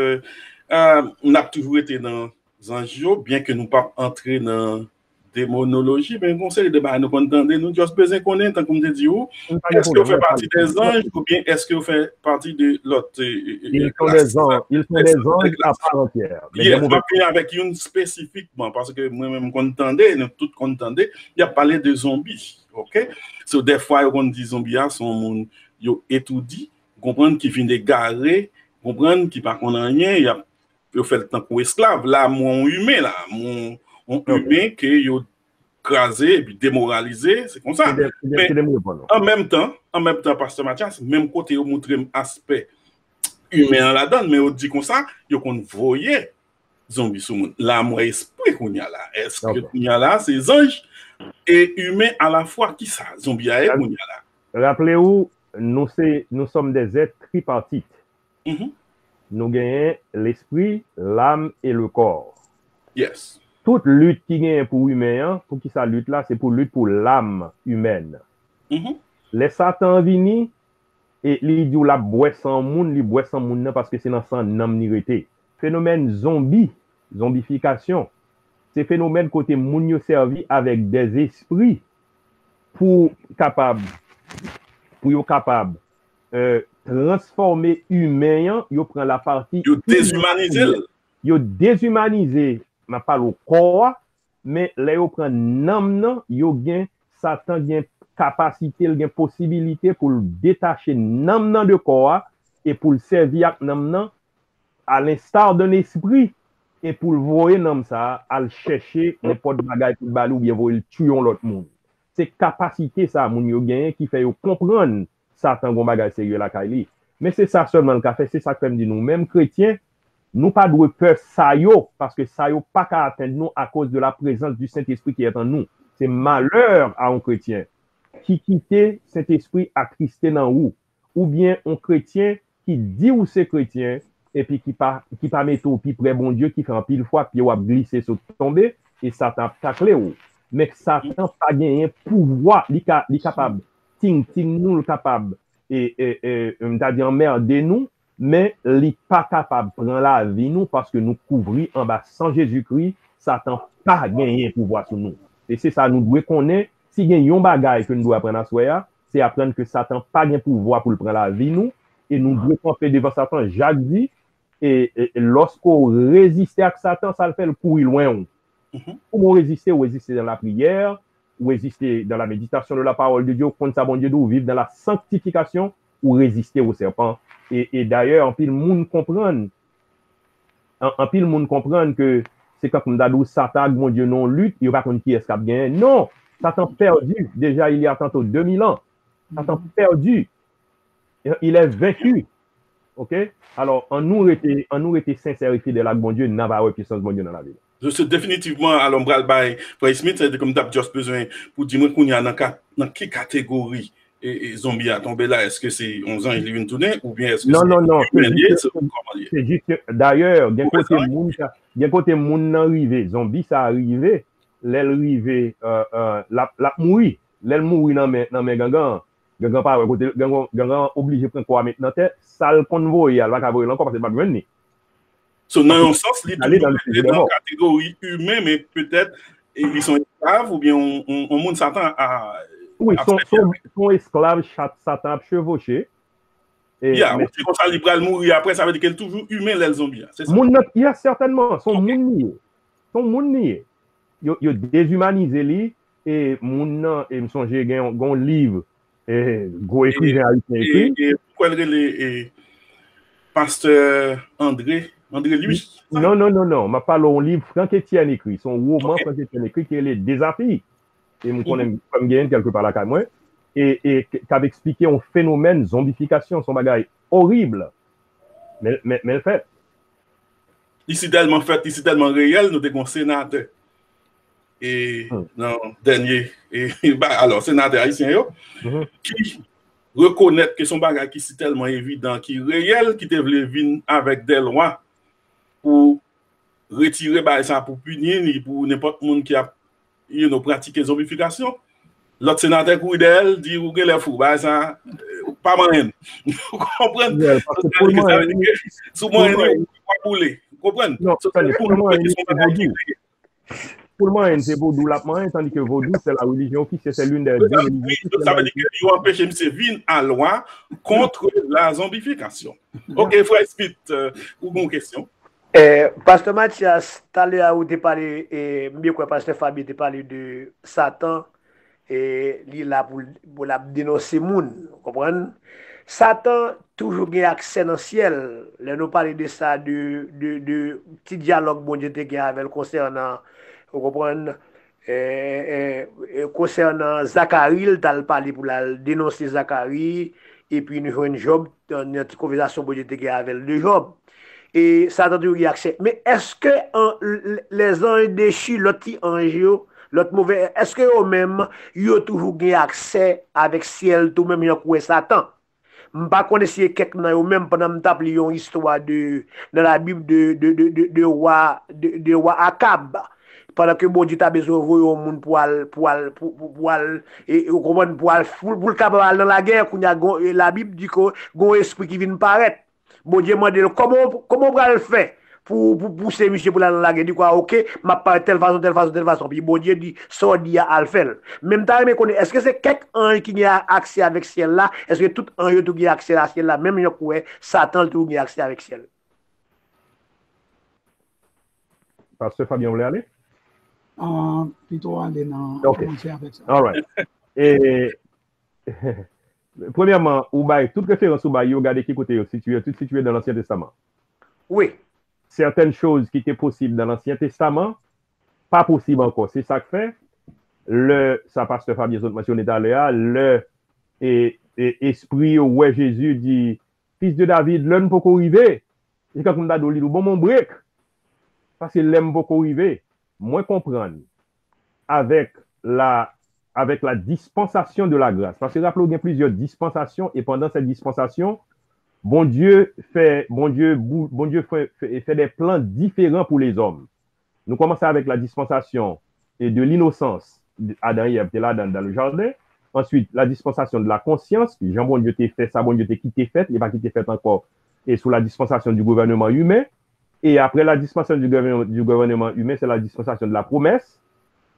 Speaker 1: on a toujours été dans Zanjio, bien que nous pas entrer dans démonologie, mais on sait les débats, nous entendons, nous juste besoin qu'on ait, tant qu'on te dit, est-ce que vous faites partie des anges ou bien est-ce que vous faites partie de l'autre?
Speaker 3: Ils sont des anges à part entière.
Speaker 1: Je vais avec une spécifiquement, parce que moi-même, qu'on entendait, nous tous qu'on entendait, il a parlé de zombies, ok? So, des fois, on dit zombies, sont étourdis, comprendre qui viennent d'égarer, comprendre qui par contre rien, il a fait le temps pour esclave, là, mon humain, là, on humain que yo crasé et puis démoralisé, c'est comme ça. Mais en même temps, Pasteur Mathias, même côté on montre un aspect humain la donne, mais on dit comme ça, yo qu'on voyait zombie sous monde. Là, moi esprit qu'on y a là. Est-ce que qu'on y a là, c'est anges et humain à la fois qui ça, zombie à qu'on y a là.
Speaker 3: Rappelez-vous, nous sommes des êtres tripartites. Nous gagnons l'esprit, l'âme et le corps.
Speaker 1: Yes.
Speaker 3: Toute lutte qui gagne pour humain, pour qui ça lutte là, c'est pour lutte pour l'âme humaine. Les Satan vini et li dit la boit sans moun, li boit sans moun parce que c'est dans son âme nirité. Phénomène zombification. C'est phénomène côté moun yo servi avec des esprits pour capable transformer humain, yo prend la partie
Speaker 1: yo déshumaniser.
Speaker 3: Yo déshumaniser. Ma pas le corps, mais là, yo prend nam, yo gen Satan gen capacité, gen possibilité pour le détacher nam de corps et pour le servir nam à l'instar d'un esprit et pour le voyer nam ça, à le chercher n'importe bagaille pour balou bien voyer le tuer l'autre monde. C'est capacité ça moun yo gen qui fait yo comprendre Satan gon bagaille sérieux la kaili. Mais c'est ça seulement le fait, c'est ça que dit nous même chrétiens. Nous pas de peur ça yo, parce que ça yo pas qu'à atteindre nous à cause de la présence du Saint-Esprit qui est en nous. C'est malheur à un chrétien qui quitte Saint-Esprit à Christ dans ou bien un chrétien qui dit ou c'est chrétien et puis qui pas mettre au plus près bon Dieu, qui fait un pile fois, puis il va glisser sur tomber, et Satan tacle ou. Mais Satan pas gagné pouvoir, il est capable, nous capable, et m'ta dit emmerder nous, mais il n'est pas capable de prendre la vie nous, parce que nous couvrir en bas sans Jésus-Christ, Satan pas gagné pouvoir sur nous. Et c'est ça, nous devons connaître, si il y a un bagage que nous devons apprendre à soi, c'est apprendre que Satan pas gagné pouvoir pour prendre la vie nous, et nous devons camper devant Satan, Jacques dit, et lorsqu'on résiste à Satan, ça le fait le courir loin. Comment résister? Ou résister dans la prière, ou résister dans la méditation de la parole de Dieu, contre sa bon Dieu, ou vivre dans la sanctification, ou résister au serpent. Et d'ailleurs, en pile monde comprendre, en pile monde comprendre que c'est comme d'adou Satan, mon Dieu, non lutte, il n'y a pas contre qui est-ce qu'il a non, Satan perdu, déjà il y a tantôt 2000 ans, Satan perdu, il est vaincu. OK? Alors, en nous était sincère et fidèle avec bon Dieu, n'a pas de puissance bon Dieu dans la vie.
Speaker 1: Je suis définitivement à l'ombrelle by Frère Smith, c'est comme d'ab juste besoin pour dire qu'on y a dans quelle catégorie et zombie a tombé là. Est-ce que c'est 11 ans il vient tourner ou bien est-ce que
Speaker 3: non,
Speaker 1: c'est
Speaker 3: juste que d'ailleurs, d'un côté moun nan rivé, zombie ça arrivé, l'aile rivé la mourir, l'aile mourir dans mes gangan pas côté gangan obligé prendre quoi mettre dans tête, ça le convoyer, elle va pas voir encore parce que pas venir.
Speaker 1: So, dans un sens, ils sont dans la catégorie humaine, mais peut-être ils sont esclaves ou bien on monde Satan à.
Speaker 3: Oui, sont esclaves, Satan a chevauché.
Speaker 1: Mais si on s'en libre à mourir après, ça veut dire qu'elle est toujours humaine, les zombies. C'est ça?
Speaker 3: Il y a certainement, sont moun nié. Ils déshumanisé lui, et moun et me songe un livre, et gros écrivain haïtien.
Speaker 1: Et pourquoi les pasteur André lui?
Speaker 3: Non. Je parle d'un livre Franck Etienne écrit, son roman Franck Etienne écrit qui est Les Désafies. Et je connais comme gagne quelque part là, moi. Et qui avait expliqué un phénomène zombification, son bagage horrible. Mais le fait.
Speaker 1: Ici tellement réel, nous avons un sénateur. Et non, dernier. Alors, sénateur haïtien, qui reconnaît que son bagage qui est tellement évident, qui est réel, qui devait venir avec des lois pour retirer ça pour punir ni pour n'importe monde qui a pratiqué zombification. L'autre sénateur couille d'elle dit ou les fous ça pas moyen. Vous comprenez? Sous moyen pas couler. Vous comprenez?
Speaker 3: Pour moi, c'est vaudou la main, tandis que vaudou, c'est la religion officielle, c'est l'une des deux.
Speaker 1: Ça veut dire qu'ils ont empêché M. Vin à loi contre la zombification. OK, Frère Smith, une question.
Speaker 5: Pasteur Mathias, tout à l'heure, vous avez parlé, mieux que Pasteur Fabien, vous avez parlé de Satan, et il est là pour dénoncer le monde. Vous comprenez? Satan, toujours a accès dans le ciel. Là, nous parlons de ça, de petit dialogue bon Dieu avec concernant. Vous comprenez? Concernant Zacharie, il a parlé pour dénoncer Zacharie, et puis nous avons Job, dans notre conversation pour avec le Job. Et Satan a eu accès. Mais est-ce que les anges déchus, l'autre ange, l'autre mauvais, est-ce que eux-mêmes, ils ont toujours eu accès avec ciel, tout même, ils ont Satan? Je ne connais pas quelqu'un même pendant que je une histoire dans la Bible de roi Akab. Pendant que bon Dieu a besoin de voir monde pour le capable dans la guerre, la Bible dit qu'il y a un esprit qui vient paraître. Bon Dieu m'a dit comment on va le faire pour pousser monsieur pour aller dans la guerre. Il dit quoi, ok, m'a pas telle façon. Puis bon Dieu dit, ça dit à le faire. Même temps, est-ce que c'est quelqu'un qui a accès avec ciel là? Est-ce que tout un a accès à ciel là? Même Satan tout a accès avec ciel.
Speaker 3: Pasteur Fabien, vous voulez aller?
Speaker 4: Plutôt aller dans
Speaker 3: commencer
Speaker 4: avec ça.
Speaker 3: All right. Et premièrement, toute référence au bail, regardez qui côté tout situé dans l'Ancien Testament.
Speaker 5: Oui.
Speaker 3: Certaines choses qui étaient possibles dans l'Ancien Testament, pas possible encore. C'est ça que fait ça pasteur Fabien mentionné tout à l'heure, esprit où Jésus dit fils de David, l'homme peut arriver. Et quand on a dit bon mon break parce que l'homme peut arriver. Moi comprendre avec la dispensation de la grâce. Parce que rappelez-vous, il y a plusieurs dispensations et pendant cette dispensation, Bon Dieu fait des plans différents pour les hommes. Nous commençons avec la dispensation et de l'innocence. Adam et Ève étaient là dans le jardin. Ensuite, la dispensation de la conscience. Jean, bon Dieu t'a fait ça, bon Dieu t'a quitté fait, il n'est pas quitté fait encore. Et sous la dispensation du gouvernement humain. Et après la dispensation du gouvernement humain, c'est la dispensation de la promesse.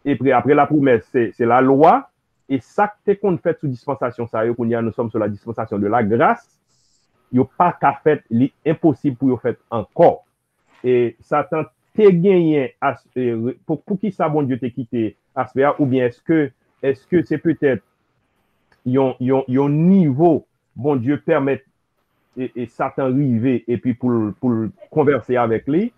Speaker 3: Et puis après la promesse, c'est la loi. Et ça qu'on fait sous dispensation, ça, nous sommes sur la dispensation de la grâce. Il n'y a pas qu'à faire, impossible pour vous faire encore. Et Satan t'a gagné, pour qui ça, bon Dieu t'a quitté, ou bien est-ce que c'est peut-être un niveau, bon Dieu permet et Satan arriver et puis pour converser avec lui,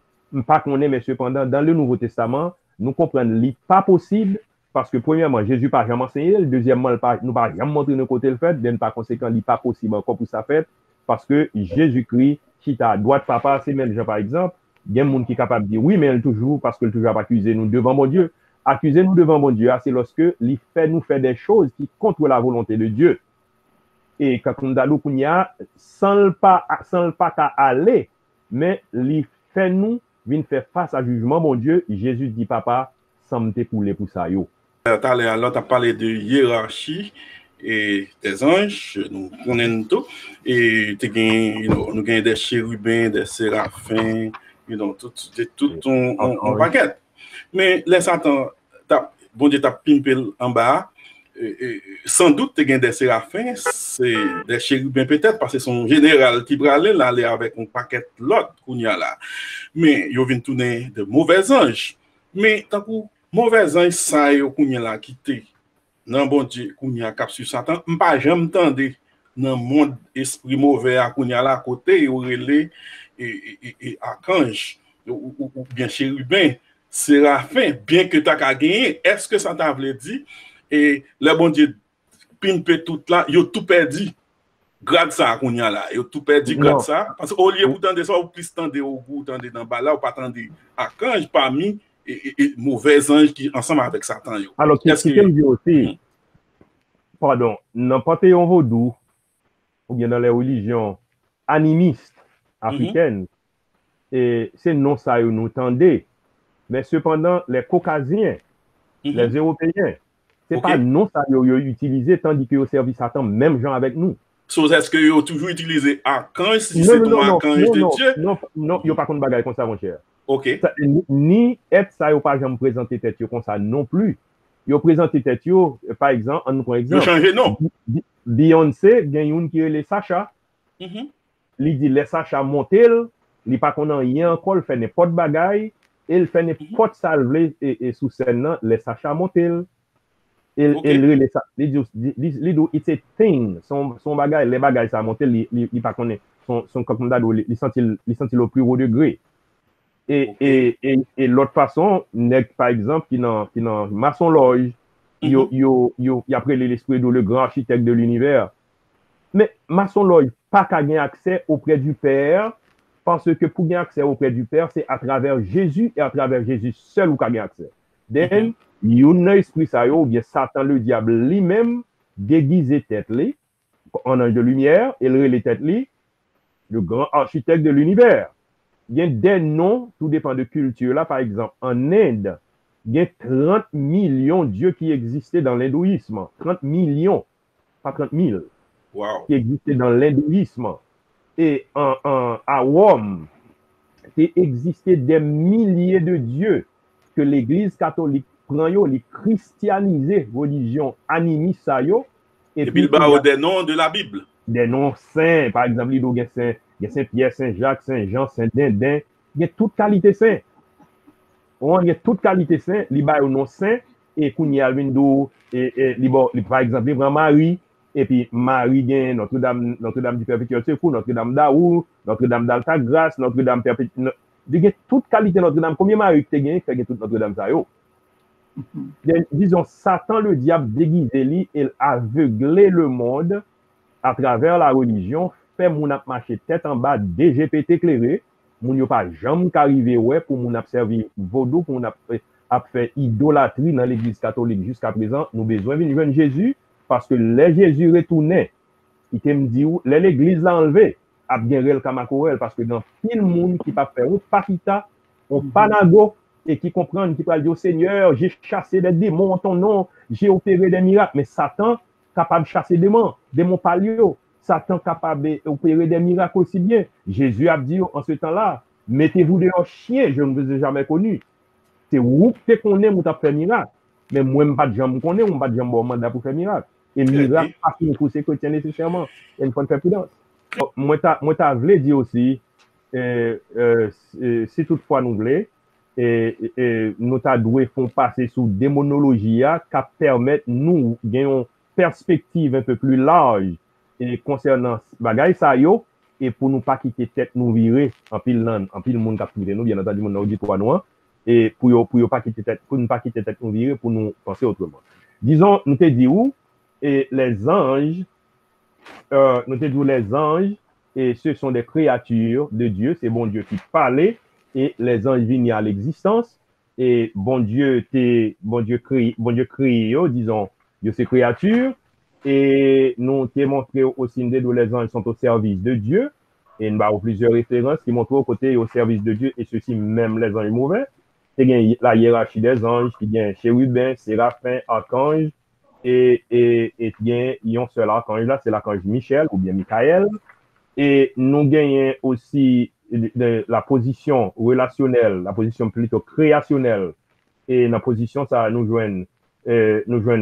Speaker 3: pas qu'on est, mais cependant, dans le Nouveau Testament, nous comprenons qu'il pas possible, parce que premièrement, Jésus n'a pas jamais enseigné, deuxièmement, nous pas jamais montré de côté le fait, par conséquent, il n'est pas possible encore pour ça fait, parce que Jésus-Christ, qui t'a droit de papa, c'est même Jean par exemple, il y a des gens qui sont capables de dire oui, mais elle toujours, parce qu'elle toujours pas accusé nous devant mon Dieu. Accuser nous devant mon Dieu, c'est lorsque il nous fait des choses qui contre la volonté de Dieu. Et quand on a sans le pas qu'à aller, mais il fait nous venir faire face à jugement, mon Dieu. Jésus dit papa, sans me t'épouler pour ça yo.
Speaker 1: Alors, tu as parlé de hiérarchie et des anges, nous connaissons tout, et nous avons des chérubins, des séraphins, tout un paquet. Mais les Satan, bon Dieu t'a pimpé en bas, sans doute tu as des séraphins, c'est des chérubins peut-être, parce que son général qui bralait là, aller avec un paquet l'autre qu'on y a là. Mais ils viennent tourner de mauvais anges. Mais tant que mauvais anges, ça y est, là, quitté. Non, bon Dieu, qu'on y a cap sur Satan, pas jamais entendu dans le monde esprit mauvais à qu'on y a là à côté, ou relais et archange, ou bien chérubin, séraphin, bien que tu as gagné, est-ce que ça t'a dit? Et le bon Dieu, pimpe tout là, il a tout perdu. Grâce ça qu'on y a là, il a tout perdu grâce ça. Parce qu'au lieu de tendre ça, ou plus tendre au bout, tendre dans bas là, ou pas tendre archange parmi et mauvais anges qui ensemble avec Satan.
Speaker 3: Alors, qu'est-ce que je dis aussi? Pardon, n'importe un vaudou, ou bien dans les religions animistes africaines, et c'est non ça nous tendez. Mais cependant, les Caucasiens, les Européens, c'est pas non ça qu'ils utilisé tandis qu'ils servent Satan, même gens avec nous.
Speaker 1: Est-ce qu'ils ont toujours utilisé archange si c'est ton archange de Dieu?
Speaker 3: Non, ils n'ont pas de bagaille comme ça, mon cher.
Speaker 1: Ok.
Speaker 3: Ni être ça, ils n'ont pas jamais présenté tête comme ça non plus. Ils ont présenté tête, par exemple, en nous prenant exemple.
Speaker 1: Ils ont changé non.
Speaker 3: Beyoncé, il y a une qui est les Sacha. Il dit les Sacha montent, il pas qu'on a rien encore, il fait n'importe bagaille, il fait n'importe salve et sous scène, les Sacha montent. Il dit it's a thing, son bagaille, les bagailles ça monte, il pas qu'on est son comme d'ado, il sentit le plus haut degré. Et l'autre façon, par exemple, qui dans Maçon Loge, il a après l'esprit de le grand architecte de l'univers. Mais Maçon Loge, pas qu'à gagner accès auprès du Père, parce que pour gagner accès auprès du Père, c'est à travers Jésus et à travers Jésus seul où qu'à gagner accès. Then, il y a un esprit ça, ou bien Satan, le diable lui-même, déguisé tête li, en ange de lumière, et les têtes li, le grand architecte de l'univers. Il y a des noms, tout dépend de culture. Là, par exemple, en Inde, il y a 30 millions de dieux qui existaient dans l'hindouisme. 30 millions, pas 30 000, qui existaient dans l'hindouisme. Et à Rome, il existait des milliers de dieux que l'Église catholique prend, les christianiser, religion animiste,
Speaker 1: et puis il y a des noms de la Bible.
Speaker 3: Des noms saints, par exemple, il y a Saint-Pierre, Saint-Jacques, Saint-Jean, Saint-Dindin, il y a toute qualité saint. Il y a toute qualité saint, il y a un nom saint, et qu'on y a par exemple, il y a Marie, et puis Marie, Notre-Dame du Perpétuel Secours, Notre-Dame d'Aour, Notre-Dame d'Altagrace, Notre-Dame Perpétuel. Il y a toute qualité Notre-Dame. Combien Marie tu as gagné, fait toute Notre-Dame ça yo? Disons, Satan, le diable déguisé, lui, il aveuglé le monde à travers la religion, fait mon ap marcher tête en bas, DGPT éclairé, mon yo pas jamais qu'arrivé ouais pour mon ap servi vaudou, pour mon ap fait idolâtrie dans l'église catholique jusqu'à présent. Nous besoin de venir Jésus, parce que les Jésus retournait, il te me dit où l'église l'a enlevé. a bien réel kamakorel, parce que dans pile monde qui pas faire ou pakita, on panago, et qui comprennent, qui parlent du Seigneur, j'ai chassé des démons en ton nom, j'ai opéré des miracles, mais Satan capable de chasser des démons palio, Satan capable d'opérer des miracles aussi bien. Jésus a dit en ce temps-là, mettez-vous dehors chien, je ne vous ai jamais connu. C'est vous qui connaissez ou t'as fait miracle, mais moi je pas de jambe connais, ou pas de jambe au mandat pour faire miracle. Et miracle pas pour pousser chrétien nécessairement, il y a une bonne prudence. Moi t'as voulu dire aussi, si toutefois nous voulons, et nous devons faire passer sous démonologie qui permettent nous gagner une perspective un peu plus large et concernant bagaille ça yo, et pour nous pas quitter tête nous virer en pile monde qui privé nous, bien entendu mon auditoire nous, et pour ne pas quitter tête nous virer, pour nous penser autrement. Disons nous te dit où, et les anges, nous te dit les anges, et ce sont des créatures de Dieu, c'est bon Dieu qui parlait, et les anges viennent à l'existence, et bon Dieu créé, disons, de ces créatures, et nous t'ai montré aussi où les anges sont au service de Dieu, et nous avons plusieurs références qui montrent au côté au service de Dieu, et ceci même les anges mauvais. C'est la hiérarchie des anges, qui vient chérubin, séraphin, archange, et bien, il y a un seul archange là, c'est l'archange Michel, ou bien Michael, et nous gagnons aussi la position relationnelle, la position plutôt créationnelle, et la position ça nous joignent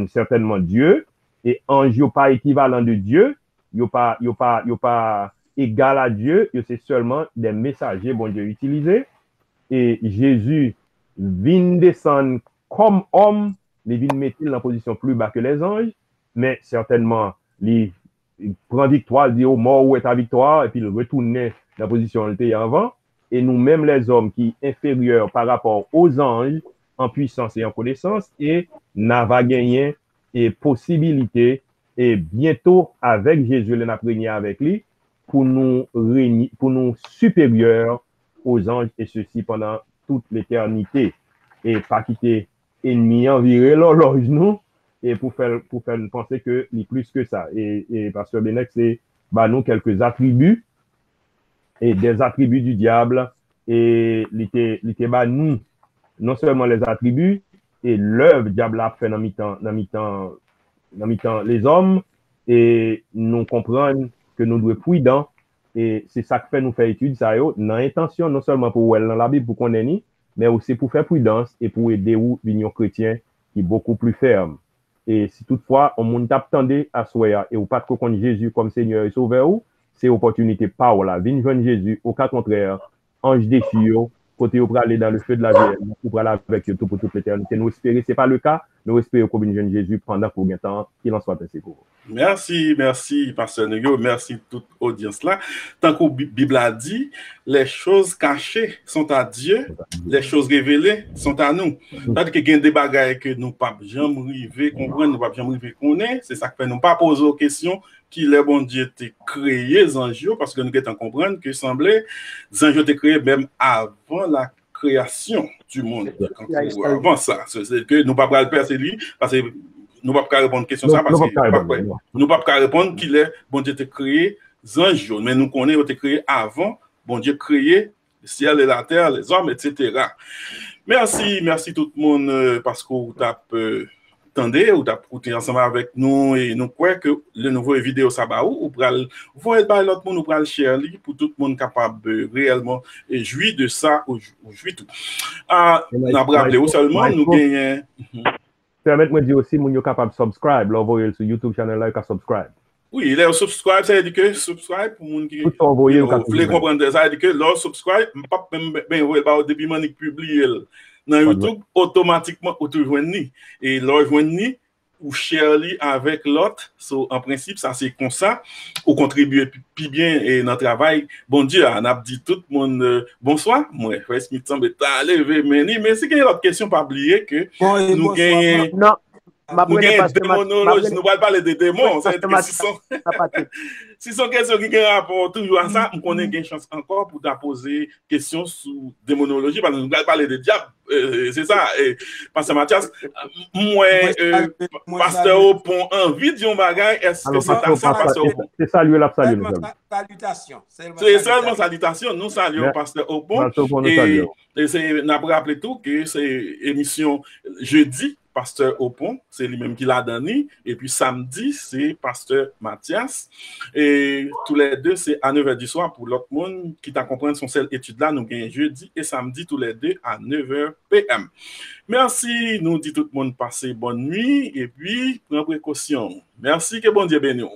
Speaker 3: certainement Dieu, et ange n'est pas équivalent de Dieu, il n'est pas égal à Dieu, c'est seulement des messagers bon Dieu utilisés, et Jésus vient descendre comme homme, il vient mettre dans la position plus bas que les anges, mais certainement il prend victoire, il dit au mort où est ta victoire, et puis il retourne dans la position où il était avant, et nous-mêmes les hommes qui sont inférieurs par rapport aux anges, en puissance et en connaissance, et n'avons gagné et possibilité, et bientôt avec Jésus, on a régné avec lui, pour nous supérieurs aux anges, et ceci pendant toute l'éternité, et pas quitter ennemi envirer l'horloge nous, et pour faire nous penser que il plus que ça. Et Pasteur Benek, c'est nous quelques attributs, et des attributs du diable, et il était nous, non seulement les attributs, et l'œuvre diable a fait dans mi-temps les hommes, et nous comprenons que nous devons être prudents, et c'est ça que fait nous faire étude ça yo, dans intention non seulement pour dans la Bible pour qu'on ait, mais aussi pour faire prudence et pour aider l'union chrétienne qui est beaucoup plus ferme. Et si toutefois on monde t'attendait à soya et ou pas de connaître Jésus comme Seigneur et Sauveur, c'est opportunité pas là, venir joindre Jésus, au cas contraire, ange déchu, côté pour aller dans le feu de la vie, pour aller avec eux tout pour toute l'éternité. Nous espérons, c'est pas le cas, nous espérons qu'on vienne joindre Jésus pendant combien de temps, qu'il en soit ainsi pour vous.
Speaker 1: Merci, Pasteur Negio, merci toute audience là. Tant que la Bible a dit, les choses cachées sont à Dieu, les choses révélées sont à nous. C'est-à-dire qu'il y a des bagailles que nous ne pouvons jamais arriver à comprendre, nous ne pouvons jamais arriver à connaître, c'est ça que fait nous pas poser aux questions qui les bon Dieu était créé les anges, parce que nous devons comprendre que semblait les anges étaient créés même avant la création du monde. Avant ça, c'est que nous ne pouvons pas le percer lui, parce que nous ne pouvons pas répondre à la question ça, parce que nous ne pouvons pas répondre qu'il est bon Dieu était créé les anges, mais nous connaissons été créé avant, bon Dieu créé le ciel et la terre, les hommes, etc. Merci tout le monde parce que vous avez attendez, ou t'as ensemble avec nous et nous croyons que le nouveau vidéo ça va ou pral voir l'autre monde ou pral share pour tout le monde capable réellement et jouir de ça ou jouir tout. N'a rappelé seulement nous gagnons.
Speaker 3: Permettez-moi de dire aussi mon capable subscribe, là voyez sur YouTube channel là subscribe.
Speaker 1: Oui, il est subscribe, ça veut dire que subscribe pour moun qui voulez comprendre ça veut dire que là subscribe pas même ben depuis manique publier dans YouTube automatiquement ou tu joindre et là joindre ou share avec l'autre. En principe ça c'est comme ça ou contribuer plus bien et dans travail. Bon Dieu, on a dit tout le monde bonsoir. Moi Smith semble ta lever mais c'est qu'il y a l'autre question pas oublier que nous gagnons. Nous avons démonologie, nous allons parler de démons. Si son question qui a rapport toujours à ça, on a une chance encore pour poser question sur démonologie, parce que nous allons parler de diable. C'est ça. Pasteur Mathias, moi, Pasteur Opon, envie de dire un bagage, est-ce que c'est ça, Pasteur Opon?
Speaker 3: C'est saluer la salut.
Speaker 6: Salutation.
Speaker 1: C'est seulement salutation. Nous saluons Pasteur Opon. Et c'est, n'a pas rappelé tout que c'est émission jeudi, Pasteur Opon, c'est lui-même qui l'a donné. Et puis samedi, c'est Pasteur Mathias. Et tous les deux, c'est à 9h du soir pour l'autre monde qui t'a compris son seul étude là. Nous gagnons jeudi et samedi tous les deux à 9h PM. Merci, nous dit tout le monde passer bonne nuit et puis prenez précaution. Merci, que bon Dieu bénisse.